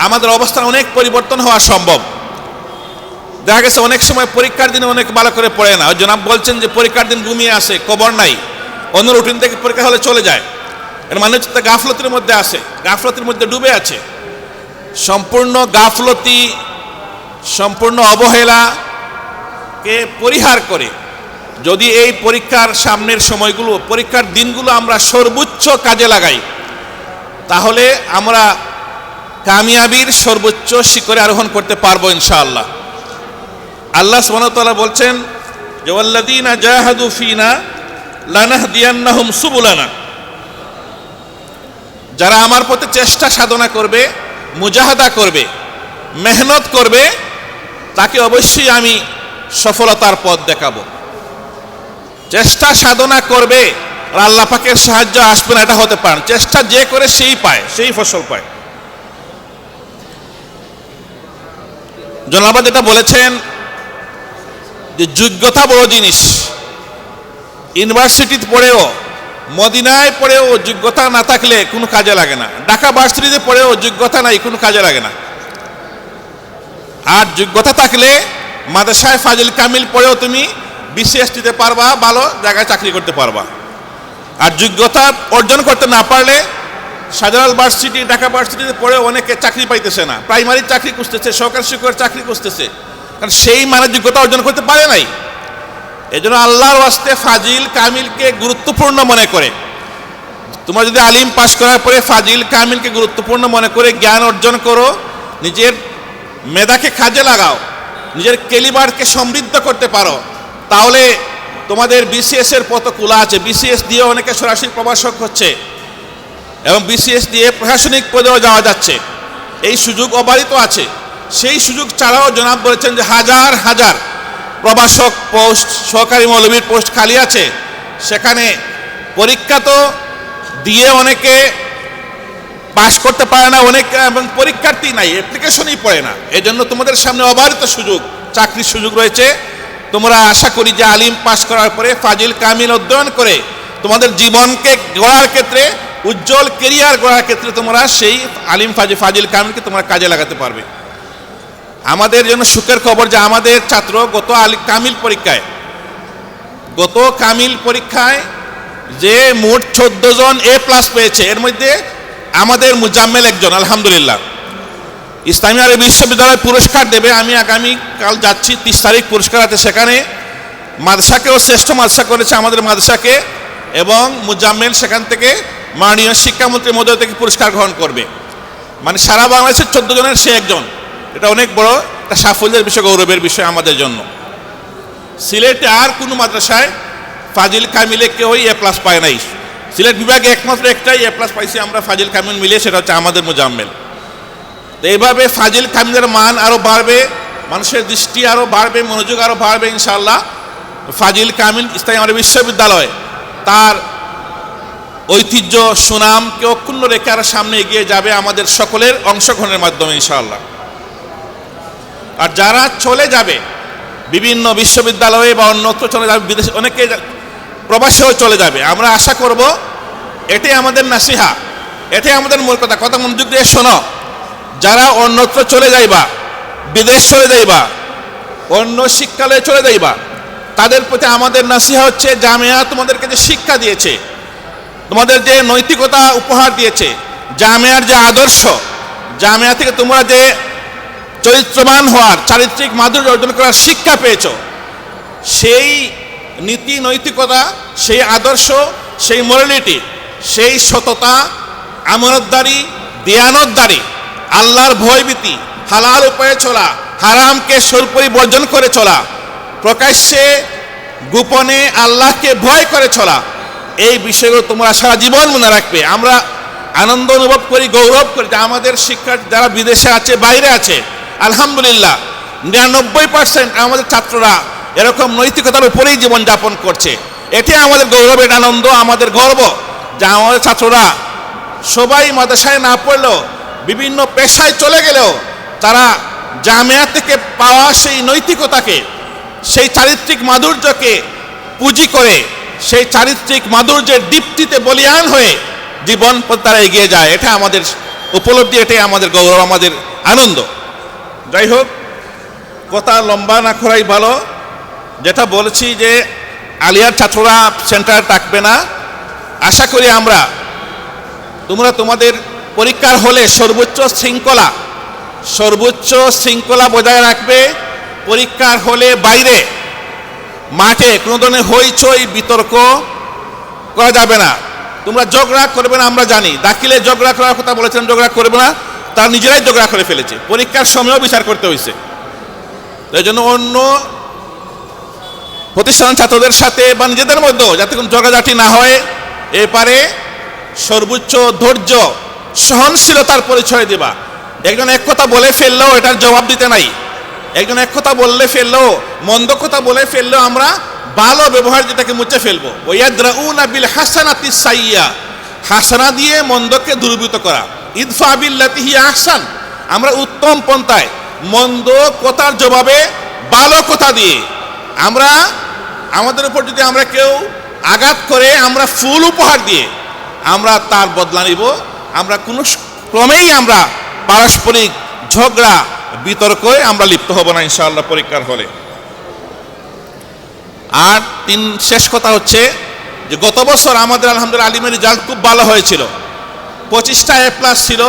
S1: আমাদের অবস্থান অনেক পরিবর্তন হওয়া সম্ভব। দেখা গেছে অনেক সময় পরীক্ষার দিনে অনেক ভালো করে পড়ে না, জনাব বলছেন যে পরীক্ষার দিন ঘুমিয়ে আসে, খবর নাই, অন্য রুটিন থেকে পরীক্ষা হলে চলে যায়। এর মানে হচ্ছে গাফলতির মধ্যে আছে, গাফলতির মধ্যে ডুবে আছে। সম্পূর্ণ গাফলতি, সম্পূর্ণ অবহেলাকে পরিহার করে যদি এই পরীক্ষার সামনের সময়গুলো, পরীক্ষার দিনগুলো আমরা সর্বোচ্চ কাজে লাগাই, তাহলে আমরা কামিয়াবির সর্বোচ্চ শিখরে আরোহণ করতে পারবো ইনশাআল্লাহ। আল্লাহ সুবহানাহু ওয়া তাআলা বলছেন যে ওয়াল্লাযীনা জাহাদু ফীনা লানাহদিয়ান্নাহুম সুবুলানা, যারা আমার পথে চেষ্টা সাধনা করবে, মুজাহাদা করবে, মেহনত করবে, তাকে অবশ্যই আমি সফলতার পথ দেখাবো। চেষ্টা সাধনা করবে আর আল্লাহ পাকের সাহায্য আসবে না, এটা হতে পারে। চেষ্টা যে করে সেই পায়, সেই ফসল পায়। জনাব যেটা বলেছেন যে যোগ্যতা বড় জিনিস। ইউনিভার্সিটিতে পড়েও, মদিনায় পড়েও যোগ্যতা না থাকলে কোনো কাজে লাগে না, ঢাকা ভার্সিটিতে পড়েও যোগ্যতা নাই, কোনো কাজে লাগে না। আর যোগ্যতা থাকলে মাদ্রাসায় ফাজিল কামিল পড়েও তুমি বিসিএস দিতে পারবা, ভালো জায়গায় চাকরি করতে পারবা। আর যোগ্যতা অর্জন করতে না পারলে শাহজালাল ভার্সিটি, ঢাকা ভার্সিটিতে পড়েও অনেকে চাকরি পাইতেছে না, প্রাইমারি চাকরি খুঁজতেছে, সরকারি শিক্ষকের চাকরি খুঁজতেছে, কারণ সেই মানে যোগ্যতা অর্জন করতে পারে নাই। এই জন্য আল্লাহর ওয়াস্তে ফাজিল কামিলকে গুরুত্বপূর্ণ মনে করে, তোমরা যদি আলিম পাশ করার পরে ফাজিল কামিলকে গুরুত্বপূর্ণ মনে করে জ্ঞান অর্জন করো, নিজের মেধাকে কাজে লাগাও, নিজের কেলিবারকে সমৃদ্ধ করতে পারো, তাহলে তোমাদের বিসিএস এর পথ খোলা আছে। বিসিএস দিয়ে অনেকে সরাসরি প্রভাষক হচ্ছে এবং বিসিএস দিয়ে প্রশাসনিক পদেও যাওয়া যাচ্ছে, এই সুযোগ অবারিত আছে। সেই সুযোগ ছাড়াও জনাব বলেছেন যে হাজার হাজার প্রভাষক পোস্ট, সহকারী মৌলবীর পোস্ট খালি আছে, সেখানে পরীক্ষা তো দিয়ে অনেকে পাশ করতে পারে না, অনেকে এবং পরীক্ষার্থী নাই, অ্যাপ্লিকেশনই পড়ে না। এজন্য তোমাদের সামনে অবারিত সুযোগ, চাকরির সুযোগ রয়েছে। তোমরা আশা করি যে আলিম পাশ করার পরে ফাজিল কামিল অধ্যয়ন করে তোমাদের জীবনকে গড়ার ক্ষেত্রে, উজ্জ্বল কেরিয়ার গড়ার ক্ষেত্রে তোমরা সেই আলিম ফাজিল কামিলকে তোমরা কাজে লাগাতে পারবে। আমাদের জন্য সুখের খবর যে আমাদের ছাত্র গত কামিল পরীক্ষায় যে মোট 14 জন A+ পেয়েছে, এর মধ্যে আমাদের মুজাম্মেল একজন, আলহামদুলিল্লাহ। ইসলামী আরবি বিশ্ববিদ্যালয় পুরস্কার দেবে, আমি আগামীকাল যাচ্ছি, 30 তারিখ পুরস্কার আছে। সেখানে মাদ্রাসাকেও শ্রেষ্ঠ মাদ্রাসা করেছে আমাদের মাদ্রাসাকে, এবং মুজাম্মেল সেখান থেকে মাননীয় শিক্ষামন্ত্রীর মধ্যে থেকে পুরস্কার গ্রহণ করবে। মানে সারা বাংলাদেশের 14 জনের সে একজন। এটা অনেক বড় একটা সাফল্যের বিষয়, গৌরবের বিষয় আমাদের জন্য। সিলেটে আর কোনো মাদ্রাসায় ফাজিল কামিলে কেউই A+ পায় নাই। সিলেট বিভাগে একমাত্র একটাই A+ পাইছি আমরা ফাজিল কামিল মিলে, সেটা হচ্ছে আমাদের মুজাম্মেল। তো এইভাবে ফাজিল কামিলের মান আরও বাড়বে, মানুষের দৃষ্টি আরও বাড়বে, মনোযোগ আরও বাড়বে ইনশাআল্লাহ। ফাজিল কামিল ইসলামী আরবি বিশ্ববিদ্যালয় তার ঐতিহ্য সুনামকে অক্ষুণ্ণ রেখে আরও সামনে এগিয়ে যাবে আমাদের সকলের অংশগ্রহণের মাধ্যমে ইনশাআল্লাহ। আর যারা চলে যাবে বিভিন্ন বিশ্ববিদ্যালয়ে বা অন্যত্র চলে যাবে, বিদেশে অনেকে প্রবাসেও চলে যাবে, আমরা আশা করব এটাই আমাদের নাসিহা, এটাই আমাদের মূল কথা। কথা মনোযোগ দিয়ে শোনো, যারা অন্যত্র চলে যাইবা, বিদেশ চলে যাইবা, অন্য শিক্ষালয়ে চলে যাইবা, তাদের প্রতি আমাদের নাসিহা হচ্ছে জামিয়া তোমাদেরকে যে শিক্ষা দিয়েছে, তোমাদের যে নৈতিকতা উপহার দিয়েছে, জামিয়ার যে আদর্শ, জামিয়া থেকে তোমরা যে চরিত্রবান হওয়ার, চারিত্রিক মাধুর্য অর্জন করার শিক্ষা পেয়েছ, সেই নীতি নৈতিকতা, সেই আদর্শ, সেই মোরালিটি, সেই সততা, আমানতদারি, দিয়ানতদারি, আল্লাহর ভয়ভীতি, হালাল উপায়ে চলা, হারামকে সর্বোপরি বর্জন করে চলা, প্রকাশ্যে গোপনে আল্লাহকে ভয় করে চলা, এই বিষয়গুলো তোমরা সারা জীবন মনে রাখবে। আমরা আনন্দ অনুভব করি, গৌরব করি যে আমাদের শিক্ষার্থী যারা বিদেশে আছে, বাইরে আছে, আলহামদুলিল্লাহ 99% আমাদের ছাত্ররা এরকম নৈতিকতার উপরেই জীবনযাপন করছে। এটি আমাদের গৌরবের আনন্দ, আমাদের গর্ব যে আমাদের ছাত্ররা সবাই মাদ্রাসায় না পড়লেও, বিভিন্ন পেশায় চলে গেলেও, তারা জামিয়া থেকে পাওয়া সেই নৈতিকতাকে, সেই চারিত্রিক মাধুর্যকে পুঁজি করে, সেই চারিত্রিক মাধুর্যের দীপ্তিতে বলিয়ান হয়ে জীবন তারা এগিয়ে যায়। এটা আমাদের উপলব্ধি, এটাই আমাদের গৌরব, আমাদের আনন্দ। যাই হোক, কথা লম্বা না করাই ভালো। যেটা বলেছি যে আলিয়ার ছাত্ররা সেন্টার থাকবে না, আশা করি আমরা তোমরা তোমাদের পরীক্ষার হলে সর্বোচ্চ শৃঙ্খলা বজায় রাখবে। পরীক্ষার হলে বাইরে মাঠে কোনো ধরনের হইচই বিতর্ক করা যাবে না। তোমরা ঝগড়া করবে না, আমরা জানি দাখিলে ঝগড়া করার কথা বলেছিলাম, ঝগড়া করবে না, তারা নিজেরাই ঝগড়া করে ফেলেছে, পরীক্ষার সময়ও বিচার করতে হয়েছে। এই জন্য অন্য প্রতিষ্ঠান ছাত্রদের সাথে বা নিজেদের মধ্যেও যাতে কোনো ঝগড়াঝাটি না হয়, এপারে সর্বোচ্চ ধৈর্য সহনশীলতার পরিচয় দেবা। একজন এক কথা বলে ফেললেও এটার জবাব দিতে নাই, একজন এক কথা বললে ফেললেও, মন্দ কথা বলে ফেললেও আমরা ভালো ব্যবহার যেটাকে মুছে ফেলবো। ওয়ায়াদরাউনা বিল হাসানাতি সাইয়্যা, হাসানা দিয়ে মন্দকে দূরীভূত করা। ইদফা বিল্লাতি হিয়া আহসান, আমরা উত্তম পন্থায় মন্দ কথার জবাবে ভালো কথা দিয়ে, আমরা আমাদের উপর যদি আমরা কেউ আঘাত করে, আমরা ফুল উপহার দিয়ে আমরা তার বদলা নিব। আমরা কোনো ক্রমেই আমরা পারস্পরিক ঝগড়া বিতর্কে আমরা লিপ্ত হব না ইনশাআল্লাহ পরীক্ষার হলে। আর শেষ কথা হচ্ছে যে গত বছর আমাদের আলহামদুলিল্লাহ আলিমের রেজাল্ট খুব ভালো হয়েছিল, 25টা A+ ছিল,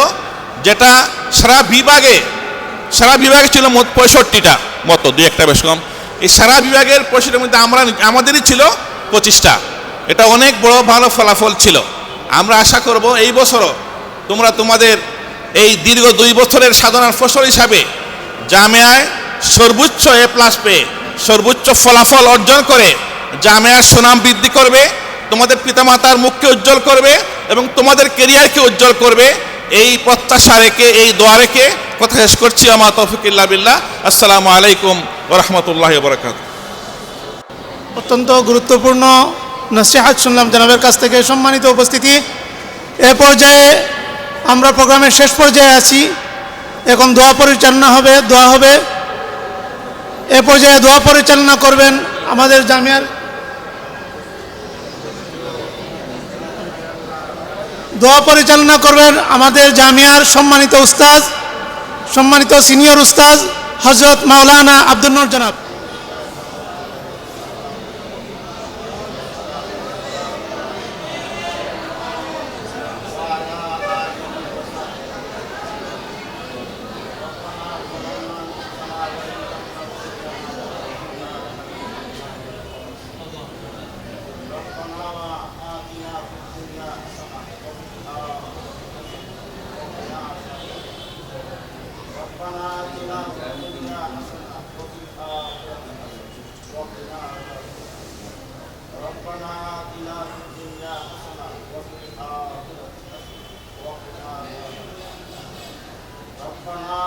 S1: যেটা সারা বিভাগে ছিল মোট 65টা মতো, 2-1টা বেশ কম। এই সারা বিভাগের 65টার মধ্যে আমাদেরই ছিল 25টা। এটা অনেক বড় ভালো ফলাফল ছিল। আমরা আশা করব এই বছরও তোমরা তোমাদের এই দীর্ঘ 2 বছরের সাধনার ফসল হিসাবে জামিয়ায় সর্বোচ্চ A+ পেয়ে সর্বোচ্চ ফলাফল অর্জন করে জামিয়ার সুনাম বৃদ্ধি করবে, তোমাদের পিতামাতার মুখকে উজ্জ্বল করবে এবং তোমাদের কেরিয়ারকে উজ্জ্বল করবে। এই প্রত্যাশা রেখে, এই দোয়া রেখে কথা শেষ করছি। আমা তৌফিক ইল্লা বিল্লাহ। আসসালামু আলাইকুম ওয়া রাহমাতুল্লাহি ওয়া বারাকাতুহু।
S3: অত্যন্ত গুরুত্বপূর্ণ নসিহাত শুনলাম জনাবের কাছ থেকে। সম্মানিত উপস্থিতি, এ পর্যায়ে আমরা প্রোগ্রামের শেষ পর্যায়ে আছি। এখন দোয়া পরিচালনা হবে, দোয়া হবে। এ পর্যায়ে দোয়া পরিচালনা করবেন আমাদের জামিয়ার সম্মানিত উস্তাদ, সম্মানিত সিনিয়র উস্তাদ হযরত মাওলানা আব্দুল নূর জনাব।
S8: ربنا آتنا في الدنيا حسنة وفي الآخرة حسنة وقنا عذاب النار ربنا